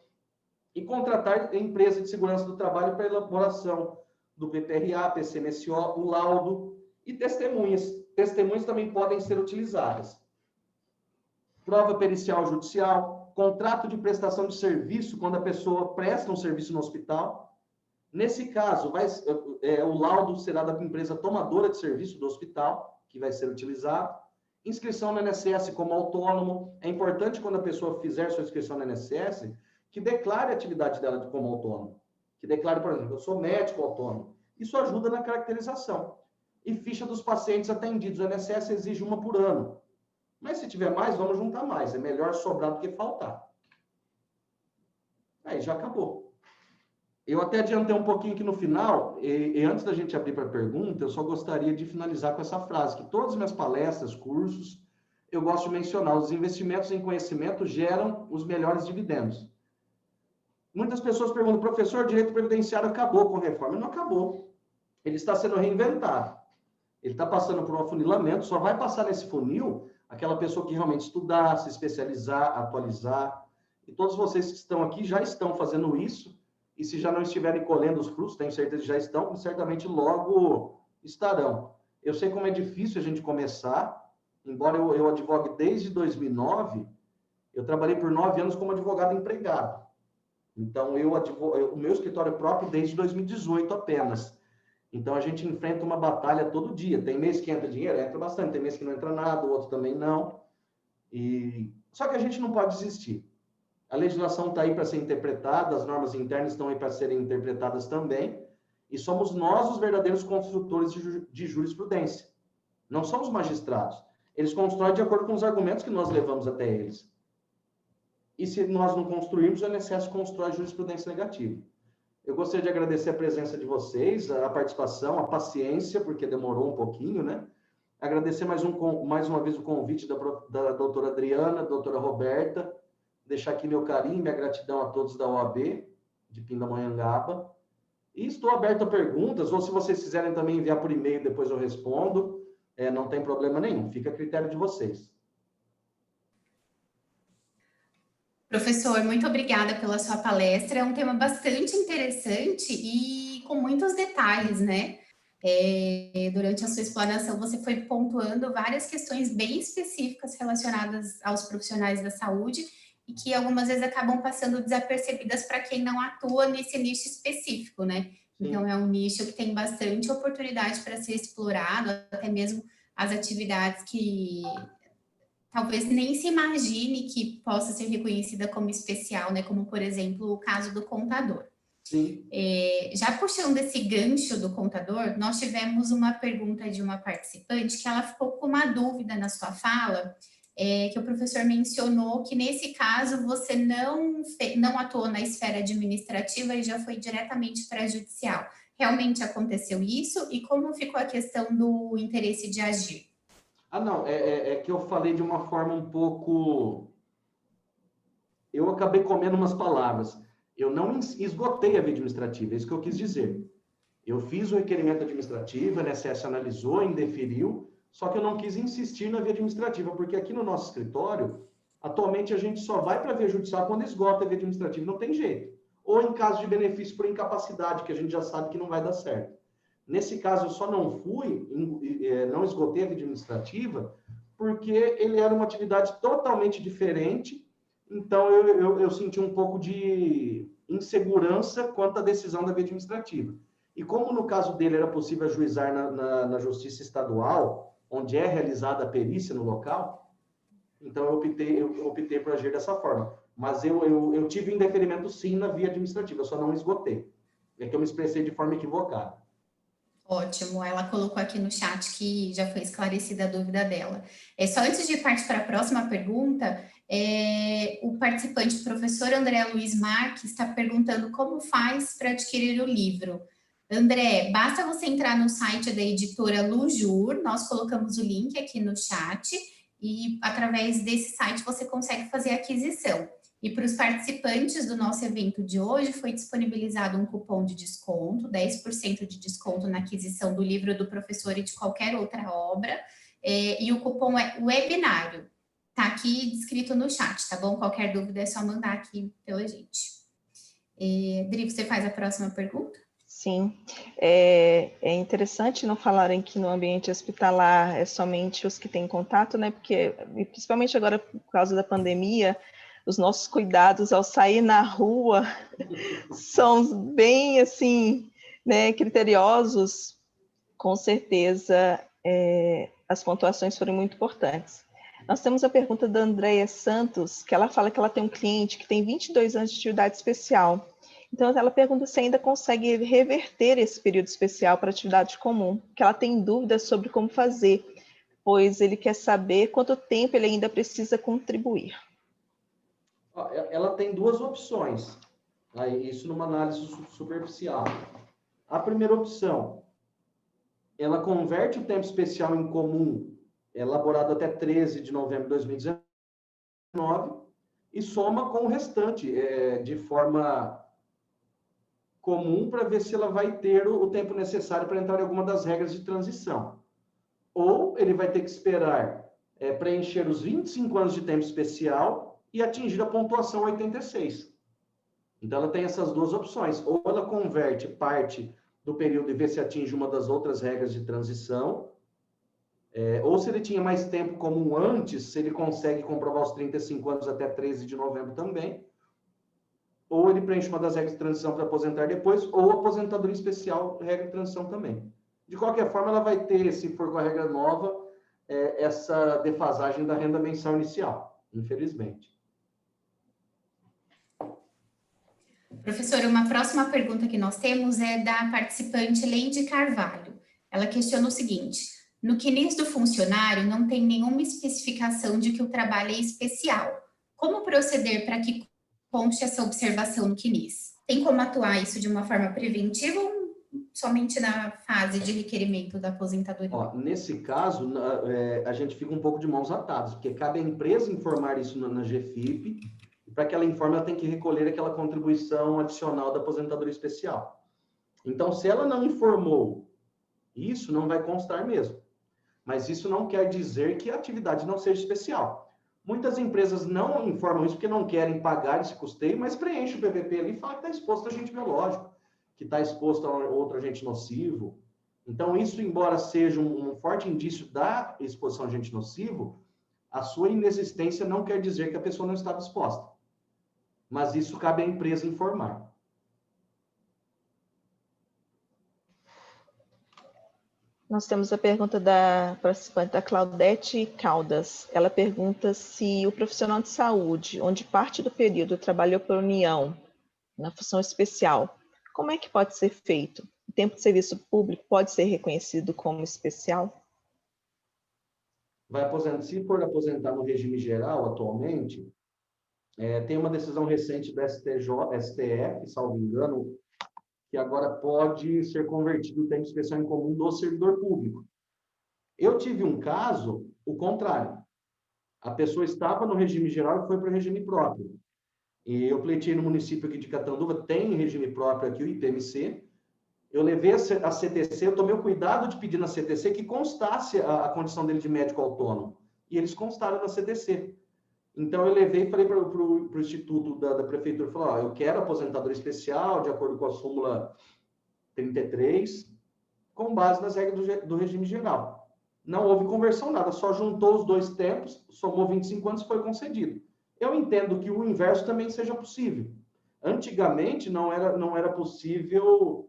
e contratar a empresa de segurança do trabalho para elaboração do PPRA, PCMSO, o laudo e testemunhas. Testemunhas também podem ser utilizadas. Prova pericial judicial, contrato de prestação de serviço, quando a pessoa presta um serviço no hospital. Nesse caso, o laudo será da empresa tomadora de serviço do hospital, que vai ser utilizado. Inscrição no INSS como autônomo. É importante, quando a pessoa fizer sua inscrição no INSS, que declare a atividade dela como autônomo. Que declare, por exemplo, eu sou médico autônomo. Isso ajuda na caracterização. E ficha dos pacientes atendidos. O INSS exige uma por ano. Mas se tiver mais, vamos juntar mais. É melhor sobrar do que faltar. Aí já acabou. Eu até adiantei um pouquinho aqui no final, e antes da gente abrir para pergunta, eu só gostaria de finalizar com essa frase, que todas as minhas palestras, cursos, eu gosto de mencionar: os investimentos em conhecimento geram os melhores dividendos. Muitas pessoas perguntam: professor, o direito previdenciário acabou com a reforma? Não acabou. Ele está sendo reinventado. Ele está passando por um afunilamento, só vai passar nesse funil aquela pessoa que realmente estudar, se especializar, atualizar. E todos vocês que estão aqui já estão fazendo isso, e se já não estiverem colhendo os frutos, tenho certeza que já estão, certamente logo estarão. Eu sei como é difícil a gente começar, embora eu advogue desde 2009, eu trabalhei por 9 anos como advogado empregado. Então, o meu escritório é próprio desde 2018 apenas. Então, a gente enfrenta uma batalha todo dia. Tem mês que entra dinheiro? Entra bastante. Tem mês que não entra nada, o outro também não. Só que a gente não pode desistir. A legislação está aí para ser interpretada, as normas internas estão aí para serem interpretadas também, e somos nós os verdadeiros construtores de jurisprudência. Não somos magistrados. Eles constroem de acordo com os argumentos que nós levamos até eles. E se nós não construirmos, o INSS constrói jurisprudência negativa. Eu gostaria de agradecer a presença de vocês, a participação, a paciência, porque demorou um pouquinho, né? Agradecer mais uma vez o convite da doutora Adriana, doutora Roberta, deixar aqui meu carinho, minha gratidão a todos da OAB, de Pindamonhangaba. E estou aberto a perguntas, ou se vocês quiserem também enviar por e-mail, depois eu respondo. Não tem problema nenhum, fica a critério de vocês. Professor, muito obrigada pela sua palestra. É um tema bastante interessante e com muitos detalhes, né? Durante a sua explanação, você foi pontuando várias questões bem específicas relacionadas aos profissionais da saúde e que algumas vezes acabam passando desapercebidas para quem não atua nesse nicho específico, né? Então, é um nicho que tem bastante oportunidade para ser explorado, até mesmo as atividades que talvez nem se imagine que possa ser reconhecida como especial, né? Como, por exemplo, o caso do contador. Sim. Já puxando esse gancho do contador, nós tivemos uma pergunta de uma participante que ela ficou com uma dúvida na sua fala, que o professor mencionou que nesse caso você não atuou na esfera administrativa e já foi diretamente para a judicial. Realmente aconteceu isso? E como ficou a questão do interesse de agir? Não, é que eu falei de uma forma um pouco... Eu acabei comendo umas palavras. Eu não esgotei a via administrativa, é isso que eu quis dizer. Eu fiz o requerimento administrativo, a INSS analisou, indeferiu, só que eu não quis insistir na via administrativa, porque aqui no nosso escritório, atualmente a gente só vai para a via judicial quando esgota a via administrativa, não tem jeito. Ou em caso de benefício por incapacidade, que a gente já sabe que não vai dar certo. Nesse caso, eu só não não esgotei a via administrativa, porque ele era uma atividade totalmente diferente, então eu senti um pouco de insegurança quanto à decisão da via administrativa. E como no caso dele era possível ajuizar na Justiça Estadual, onde é realizada a perícia no local, então eu optei por agir dessa forma. Mas eu tive indeferimento sim na via administrativa, eu só não esgotei. É que eu me expressei de forma equivocada. Ótimo, ela colocou aqui no chat que já foi esclarecida a dúvida dela. Só antes de partir para a próxima pergunta, o participante, o professor André Luiz Marques, está perguntando como faz para adquirir o livro. André, basta você entrar no site da editora Lujur, nós colocamos o link aqui no chat, e através desse site você consegue fazer a aquisição. E para os participantes do nosso evento de hoje, foi disponibilizado um cupom de desconto, 10% de desconto na aquisição do livro do professor e de qualquer outra obra. E o cupom é webinário. Está aqui descrito no chat, tá bom? Qualquer dúvida é só mandar aqui pela gente. Dri, você faz a próxima pergunta? Sim. É interessante não falarem que no ambiente hospitalar é somente os que têm contato, né? Porque, principalmente agora por causa da pandemia, os nossos cuidados ao sair na rua são bem, assim, né, criteriosos. Com certeza, as pontuações foram muito importantes. Nós temos a pergunta da Andréia Santos, que ela fala que ela tem um cliente que tem 22 anos de atividade especial. Então, ela pergunta se ainda consegue reverter esse período especial para atividade comum, que ela tem dúvidas sobre como fazer, pois ele quer saber quanto tempo ele ainda precisa contribuir. Ela tem duas opções, isso numa análise superficial. A primeira opção, ela converte o tempo especial em comum, elaborado até 13 de novembro de 2019, e soma com o restante, de forma comum, para ver se ela vai ter o tempo necessário para entrar em alguma das regras de transição. Ou ele vai ter que esperar preencher os 25 anos de tempo especial e atingir a pontuação 86. Então, ela tem essas duas opções. Ou ela converte parte do período e vê se atinge uma das outras regras de transição, ou se ele tinha mais tempo comum antes, se ele consegue comprovar os 35 anos até 13 de novembro também, ou ele preenche uma das regras de transição para aposentar depois, ou aposentadoria especial, regra de transição também. De qualquer forma, ela vai ter, se for com a regra nova, essa defasagem da renda mensal inicial, infelizmente. Professor, uma próxima pergunta que nós temos é da participante Leide Carvalho. Ela questiona o seguinte: no CNIS do funcionário não tem nenhuma especificação de que o trabalho é especial. Como proceder para que conste essa observação no CNIS? Tem como atuar isso de uma forma preventiva ou somente na fase de requerimento da aposentadoria? Nesse caso, a gente fica um pouco de mãos atadas, porque cabe à empresa informar isso na GFIP, e para que ela informe, ela tem que recolher aquela contribuição adicional da aposentadoria especial. Então, se ela não informou, isso não vai constar mesmo. Mas isso não quer dizer que a atividade não seja especial. Muitas empresas não informam isso porque não querem pagar esse custeio, mas preenche o PPP ali e fala que está exposto a agente biológico, que está exposto a outro agente nocivo. Então, isso, embora seja um forte indício da exposição a agente nocivo, a sua inexistência não quer dizer que a pessoa não estava exposta. Mas isso cabe à empresa informar. Nós temos a pergunta da participante, da Claudete Caldas. Ela pergunta se o profissional de saúde, onde parte do período trabalhou por união, na função especial, como é que pode ser feito? O tempo de serviço público pode ser reconhecido como especial? Se for aposentar no regime geral, atualmente, tem uma decisão recente do STF, salvo engano, que agora pode ser convertido o tempo de inspeção em comum do servidor público. Eu tive um caso, o contrário. A pessoa estava no regime geral e foi para o regime próprio. E eu pleitei no município aqui de Catanduva, tem regime próprio aqui, o IPMC. Eu levei a CTC, eu tomei o cuidado de pedir na CTC que constasse a condição dele de médico autônomo. E eles constaram na CTC. Então, eu levei e falei para o Instituto da Prefeitura, falei, eu quero aposentadoria especial, de acordo com a súmula 33, com base nas regras do regime geral. Não houve conversão, nada, só juntou os dois tempos, somou 25 anos e foi concedido. Eu entendo que o inverso também seja possível. Antigamente, não era possível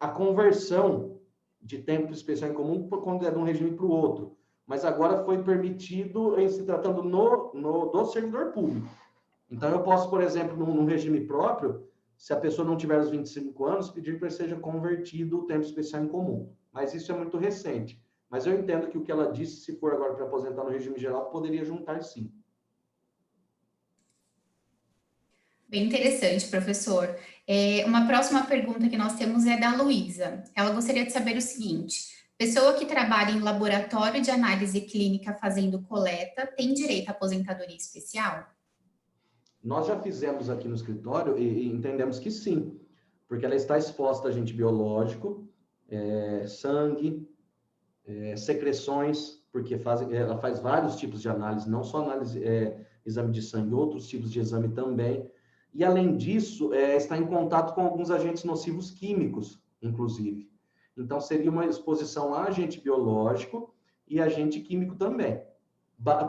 a conversão de tempo especial em comum quando é de um regime para o outro. Mas agora foi permitido em se tratando do servidor público. Então, eu posso, por exemplo, num regime próprio, se a pessoa não tiver os 25 anos, pedir para que seja convertido o tempo especial em comum. Mas isso é muito recente. Mas eu entendo que o que ela disse, se for agora para aposentar no regime geral, poderia juntar sim. Bem interessante, professor. Uma próxima pergunta que nós temos é da Luísa. Ela gostaria de saber o seguinte: pessoa que trabalha em laboratório de análise clínica fazendo coleta tem direito à aposentadoria especial? Nós já fizemos aqui no escritório e entendemos que sim, porque ela está exposta a agente biológico, sangue, secreções, porque ela faz vários tipos de análise, não só análise, exame de sangue, outros tipos de exame também. E, além disso, está em contato com alguns agentes nocivos químicos, inclusive. Então, seria uma exposição a agente biológico e agente químico também.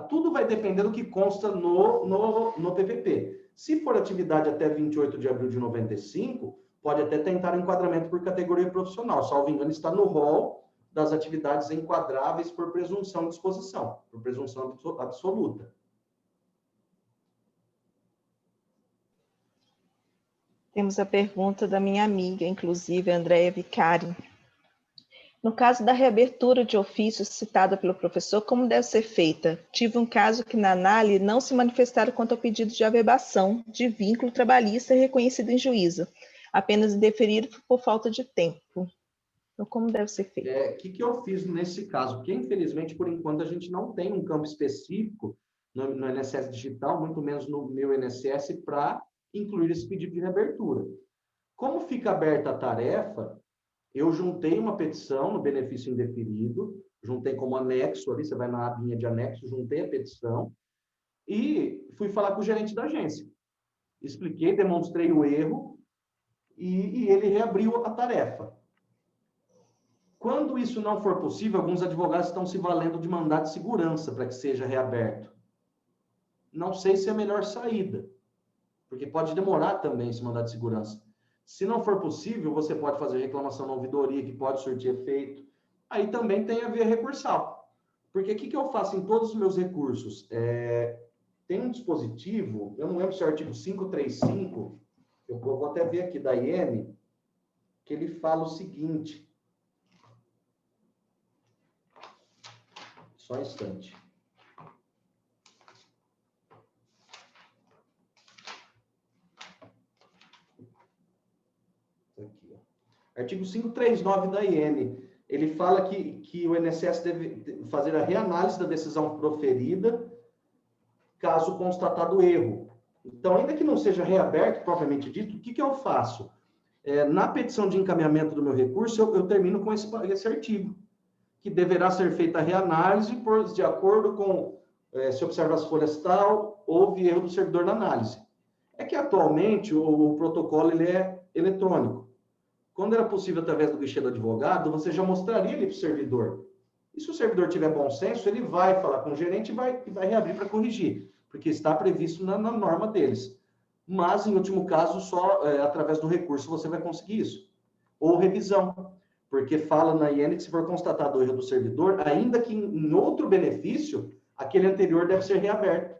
Tudo vai depender do que consta no PPP. Se for atividade até 28 de abril de 95, pode até tentar enquadramento por categoria profissional. Salvo engano, está no rol das atividades enquadráveis por presunção de exposição, por presunção absoluta. Temos a pergunta da minha amiga, inclusive, Andréia Vicari. No caso da reabertura de ofício citada pelo professor, como deve ser feita? Tive um caso que na análise não se manifestaram quanto ao pedido de averbação de vínculo trabalhista reconhecido em juízo, apenas indeferido por falta de tempo. Então, como deve ser feito? O que eu fiz nesse caso? Porque, infelizmente, por enquanto, a gente não tem um campo específico no INSS digital, muito menos no meu INSS, para incluir esse pedido de reabertura. Como fica aberta a tarefa, eu juntei uma petição no benefício indeferido, juntei como anexo ali, você vai na abinha de anexo, juntei a petição e fui falar com o gerente da agência. Expliquei, demonstrei o erro e ele reabriu a tarefa. Quando isso não for possível, alguns advogados estão se valendo de mandado de segurança para que seja reaberto. Não sei se é a melhor saída, porque pode demorar também esse mandado de segurança. Se não for possível, você pode fazer reclamação na ouvidoria, que pode surtir efeito. Aí também tem a via recursal. Porque o que eu faço em todos os meus recursos? Tem um dispositivo, eu não lembro se é o artigo 535, eu vou até ver aqui da IEM, que ele fala o seguinte. Só um instante. Aqui, ó. Artigo 539 da IN. Ele fala que o INSS deve fazer a reanálise da decisão proferida caso constatado erro. Então, ainda que não seja reaberto, propriamente dito, o que eu faço? Na petição de encaminhamento do meu recurso, eu termino com esse artigo, que deverá ser feita a reanálise de acordo com se observa as folhas tal, houve erro do servidor na análise. É que atualmente o protocolo ele é eletrônico. Quando era possível através do guichê do advogado, você já mostraria ele para o servidor. E se o servidor tiver bom senso, ele vai falar com o gerente e vai reabrir para corrigir, porque está previsto na norma deles. Mas, em último caso, só através do recurso você vai conseguir isso. Ou revisão, porque fala na IN que se for constatado o erro do servidor, ainda que em outro benefício, aquele anterior deve ser reaberto.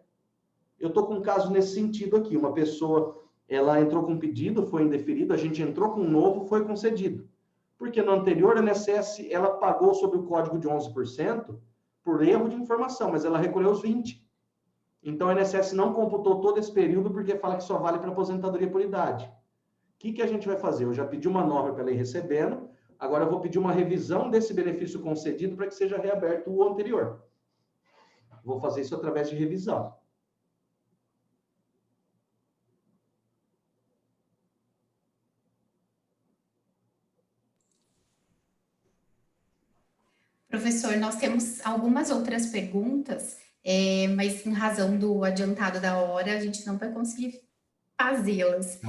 Eu estou com um caso nesse sentido aqui. Uma pessoa, ela entrou com um pedido, foi indeferido, a gente entrou com um novo, foi concedido. Porque no anterior, a INSS, ela pagou sobre o código de 11% por erro de informação, mas ela recolheu os 20%. Então, a INSS não computou todo esse período porque fala que só vale para aposentadoria por idade. O que a gente vai fazer? Eu já pedi uma norma para ela ir recebendo, agora eu vou pedir uma revisão desse benefício concedido para que seja reaberto o anterior. Vou fazer isso através de revisão. Professor, nós temos algumas outras perguntas, mas em razão do adiantado da hora, a gente não vai conseguir fazê-las.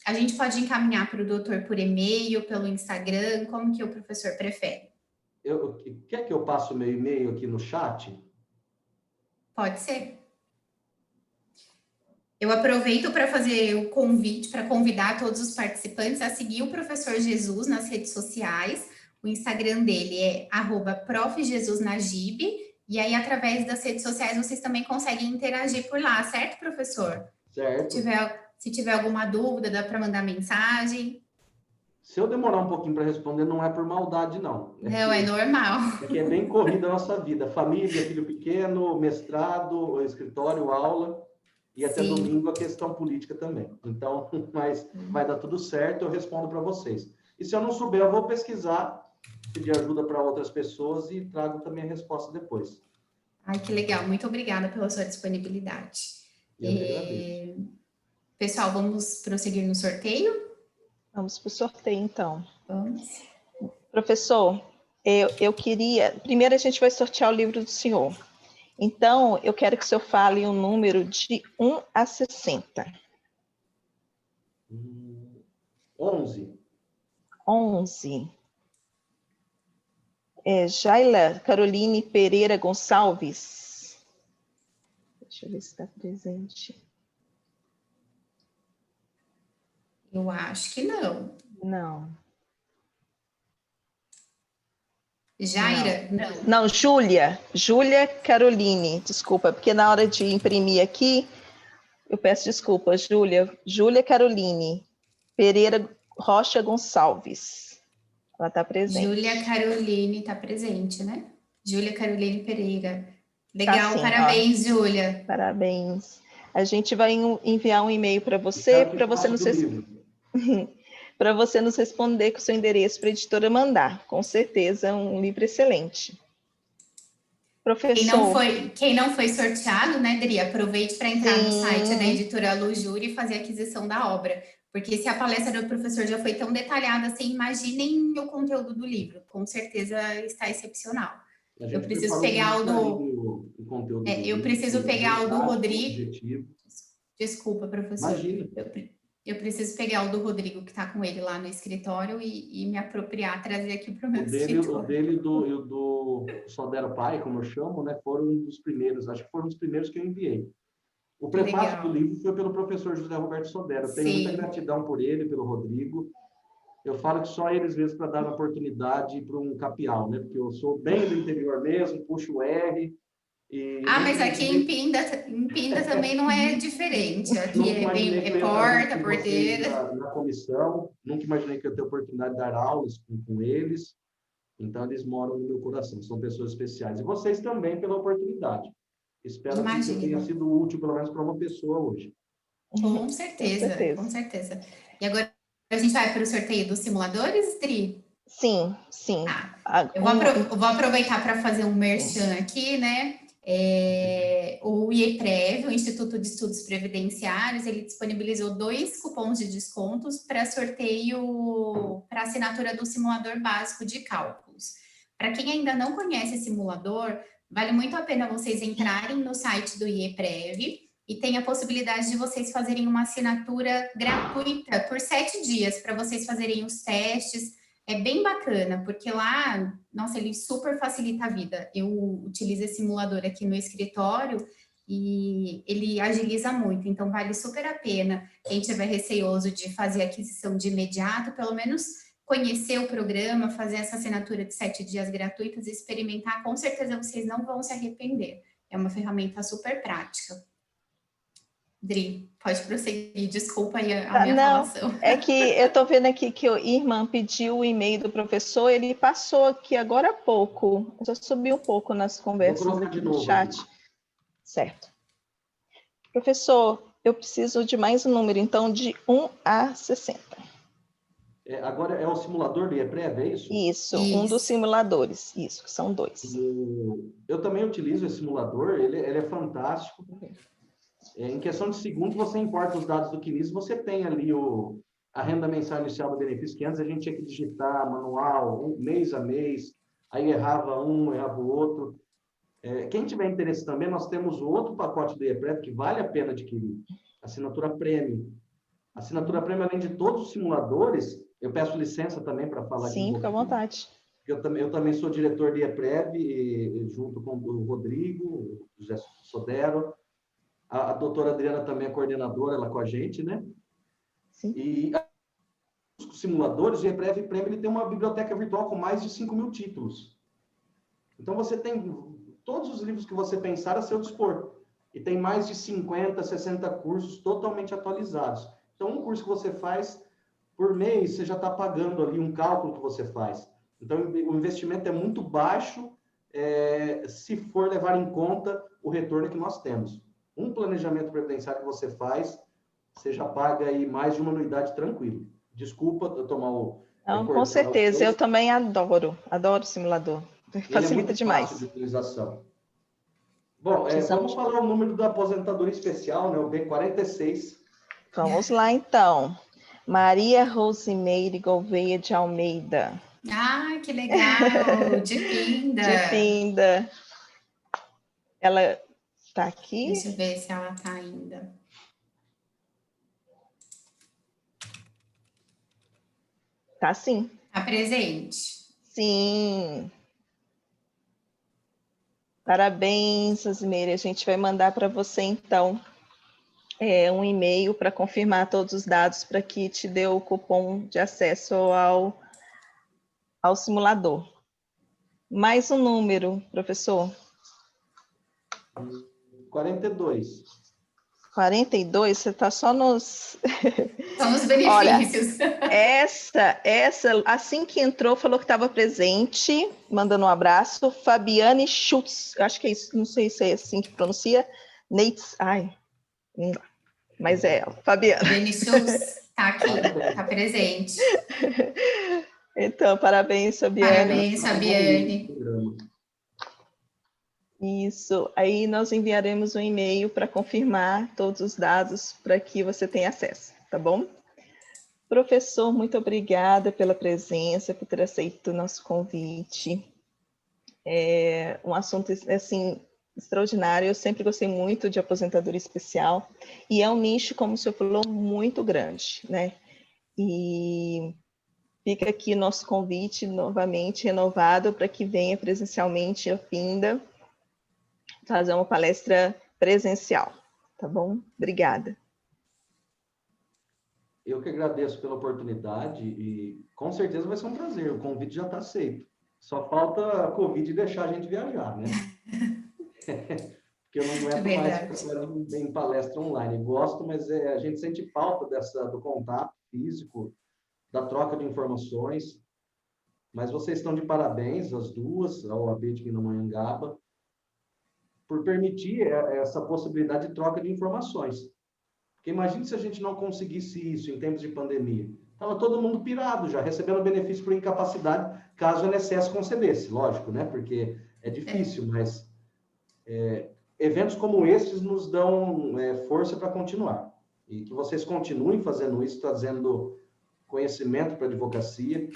A gente pode encaminhar para o doutor por e-mail, pelo Instagram, como que o professor prefere? Quer que eu passe o meu e-mail aqui no chat? Pode ser. Eu aproveito para fazer o convite, para convidar todos os participantes a seguir o professor Jesus nas redes sociais. O Instagram dele é @profjesusnajib, e aí, através das redes sociais, vocês também conseguem interagir por lá, certo, professor? Certo. Se tiver alguma dúvida, dá para mandar mensagem. Se eu demorar um pouquinho para responder, não é por maldade, não. Não, é normal. É que é bem corrida a nossa vida. Família, filho pequeno, mestrado, escritório, aula, e até Sim. domingo a questão política também. Então, mas vai dar tudo certo, eu respondo para vocês. E se eu não souber, eu vou pesquisar, pedir ajuda para outras pessoas e trago também a resposta depois. Ai, que legal. Muito obrigada pela sua disponibilidade. Eu que agradeço. Pessoal, vamos prosseguir no sorteio? Vamos para o sorteio, então. Vamos. Professor, eu queria... Primeiro a gente vai sortear o livro do senhor. Então, eu quero que o senhor fale um número de 1 a 60. 11. 11. Jaila Caroline Pereira Gonçalves. Deixa eu ver se está presente. Eu acho que não. Não. Jaira? Não, Júlia Caroline, desculpa, porque na hora de imprimir aqui, eu peço desculpa, Júlia Caroline Pereira Rocha Gonçalves. Ela está presente. Júlia Caroline está presente, né? Júlia Caroline Pereira. Legal, Assim, parabéns, Júlia. Parabéns. A gente vai enviar um e-mail para você para você nos responder com o seu endereço para a editora mandar. Com certeza, um livro excelente. Professor... Quem não foi sorteado, né, Dri, aproveite para entrar no site da editora Lujure e fazer a aquisição da obra. Porque se a palestra do professor já foi tão detalhada, assim, imaginem o conteúdo do livro. Com certeza está excepcional. Eu preciso pegar o do... eu preciso pegar o do Rodrigo. Desculpa, professor. Imagina. Eu preciso pegar o do Rodrigo, que está com ele lá no escritório, e me apropriar, trazer aqui para o meu escritório. O dele e do Sodero Pai, como eu chamo, né, foram um dos primeiros, acho que foram os primeiros que eu enviei. O prefácio do livro foi pelo professor José Roberto Sodero. Eu tenho muita gratidão por ele, pelo Rodrigo. Eu falo que só eles mesmos para dar uma oportunidade para um capial, né? Porque eu sou bem do interior mesmo, puxo o R. Mas aqui em Pinda também não é diferente. Aqui é porta, porteira. Na comissão, nunca imaginei que eu ia ter a oportunidade de dar aulas com eles. Então, eles moram no meu coração, são pessoas especiais. E vocês também pela oportunidade. Espero que eu tenha sido útil, pelo menos, para uma pessoa hoje. Com certeza, com certeza. E agora a gente vai para o sorteio dos simuladores, Tri? Sim. Eu vou aproveitar para fazer um merchan aqui, né? O IEPREV, o Instituto de Estudos Previdenciários, ele disponibilizou 2 cupons de descontos para sorteio para assinatura do simulador básico de cálculos. Para quem ainda não conhece esse simulador, Vale muito a pena vocês entrarem no site do IEPREV e tem a possibilidade de vocês fazerem uma assinatura gratuita por 7 dias para vocês fazerem os testes. É bem bacana, porque lá, nossa, ele super facilita a vida. Eu utilizo esse simulador aqui no escritório e ele agiliza muito, então vale super a pena. Quem tiver receoso de fazer aquisição de imediato, pelo menos conhecer o programa, fazer essa assinatura de 7 dias gratuitas e experimentar, com certeza vocês não vão se arrepender. É uma ferramenta super prática. Dri, pode prosseguir, desculpa aí a minha falação. É que eu estou vendo aqui que o Irmã pediu o e-mail do professor, ele passou aqui agora há pouco, eu já subi um pouco nas conversas aqui no chat. Certo. Professor, eu preciso de mais um número, então, de 1 a 60. Agora é o simulador do IEPREV, é isso? Isso, um dos simuladores, isso, que são 2. Eu também utilizo esse simulador, ele é fantástico. Em questão de segundos, você importa os dados do CNIS, você tem ali a renda mensal inicial do benefício, que antes a gente tinha que digitar manual, mês a mês, aí errava um, errava o outro. Quem tiver interesse também, nós temos o outro pacote do IEPREV que vale a pena adquirir, assinatura Premium. A assinatura Premium, além de todos os simuladores, eu peço licença também para falar aqui. Sim, fica à vontade. Eu também sou diretor de IEPREV, junto com o Rodrigo, o José Sodero. A doutora Adriana também é coordenadora, ela com a gente, né? Sim. E os simuladores, o IEPREV Premium, ele tem uma biblioteca virtual com mais de 5.000 títulos. Então, você tem todos os livros que você pensar a seu dispor. E tem mais de 50, 60 cursos totalmente atualizados. Então, um curso que você faz por mês, você já está pagando ali um cálculo que você faz. Então, o investimento é muito baixo se for levar em conta o retorno que nós temos. Um planejamento previdenciário que você faz, você já paga aí mais de uma anuidade tranquilo. Desculpa eu tomar o... Não, com certeza, eu também adoro simulador. Facilita demais. Fácil de utilização. Bom, vamos falar o número da aposentadoria especial, né? O B46. Vamos lá, então. Maria Rosimeire Gouveia de Almeida. Ah, que legal! De Pinda. De Pinda. Ela está aqui? Deixa eu ver se ela está ainda. Tá sim. Está presente. Sim. Parabéns, Rosimeire. A gente vai mandar para você, então, um e-mail para confirmar todos os dados para que te dê o cupom de acesso ao simulador. Mais um número, professor. 42. 42, você está só nos... Só nos benefícios. Olha, essa, assim que entrou, falou que estava presente, mandando um abraço. Fabiane Schutz, acho que é isso, não sei se é assim que pronuncia. Neitz, não dá, mas é ela, Fabiane. Fabiane Schutz está aqui, está presente. Então, parabéns, Fabiane. Parabéns, Fabiane. Isso, aí nós enviaremos um e-mail para confirmar todos os dados para que você tenha acesso, tá bom? Professor, muito obrigada pela presença, por ter aceito o nosso convite. É um assunto, assim, extraordinário. Eu sempre gostei muito de aposentadoria especial e é um nicho, como o senhor falou, muito grande, né? E fica aqui nosso convite novamente renovado para que venha presencialmente a Pinda fazer uma palestra presencial, tá bom? Obrigada. Eu que agradeço pela oportunidade e com certeza vai ser um prazer, o convite já está aceito. Só falta a Covid deixar a gente viajar, né? Porque eu não aguento mais trabalhando em palestra online. Gosto, mas a gente sente falta do contato físico, da troca de informações. Mas vocês estão de parabéns, as duas, a OAB de Pindamonhangaba, por permitir essa possibilidade de troca de informações. Porque imagine se a gente não conseguisse isso em tempos de pandemia. Estava todo mundo pirado já, recebendo benefício por incapacidade, caso o INSS concedesse, lógico, né? Porque é difícil, mas eventos como esses nos dão força para continuar. E que vocês continuem fazendo isso, trazendo conhecimento para a advocacia.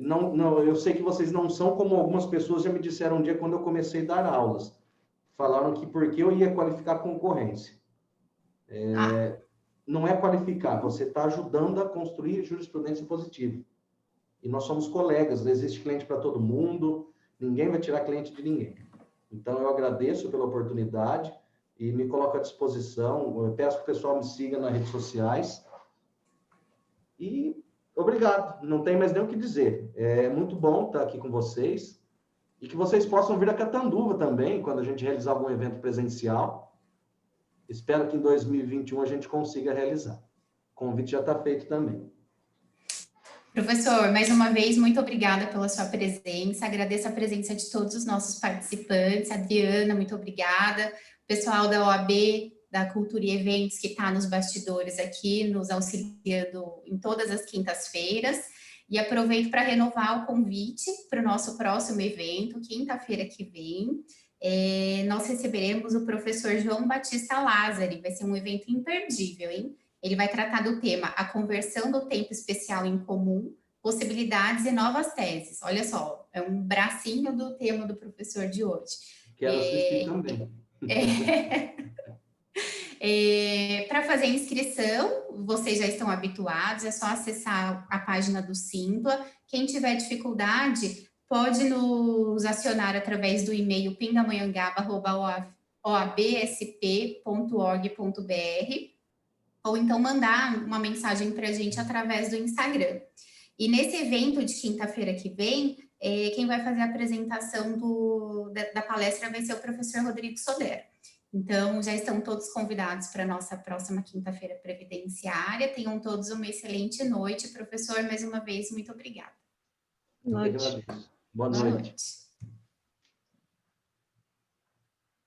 Não, eu sei que vocês não são como algumas pessoas já me disseram um dia quando eu comecei a dar aulas. Falaram que porque eu ia qualificar a concorrência. Não é qualificar, você está ajudando a construir jurisprudência positiva. E nós somos colegas, não existe cliente para todo mundo, ninguém vai tirar cliente de ninguém. Então, eu agradeço pela oportunidade e me coloco à disposição. Eu peço que o pessoal me siga nas redes sociais. E obrigado, não tem mais nem o que dizer. É muito bom estar aqui com vocês e que vocês possam vir a Catanduva também, quando a gente realizar algum evento presencial. Espero que em 2021 a gente consiga realizar. O convite já está feito também. Professor, mais uma vez, muito obrigada pela sua presença. Agradeço a presença de todos os nossos participantes. Adriana, muito obrigada. O pessoal da OAB, da Cultura e Eventos, que está nos bastidores aqui, nos auxiliando em todas as quintas-feiras. E aproveito para renovar o convite para o nosso próximo evento, quinta-feira que vem. Nós receberemos o professor João Batista Lázari. Vai ser um evento imperdível, hein? Ele vai tratar do tema A Conversão do Tempo Especial em Comum, Possibilidades e Novas Teses. Olha só, é um bracinho do tema do professor de hoje. Quero assistir também. Para fazer a inscrição, vocês já estão habituados, é só acessar a página do Simpla. Quem tiver dificuldade, pode nos acionar através do e-mail pindamonhangaba@oabsp.org.br ou então mandar uma mensagem para a gente através do Instagram. E nesse evento de quinta-feira que vem, quem vai fazer a apresentação da palestra vai ser o professor Rodrigo Sodero. Então, já estão todos convidados para a nossa próxima quinta-feira previdenciária. Tenham todos uma excelente noite. Professor, mais uma vez, muito obrigada. Boa noite. Boa noite.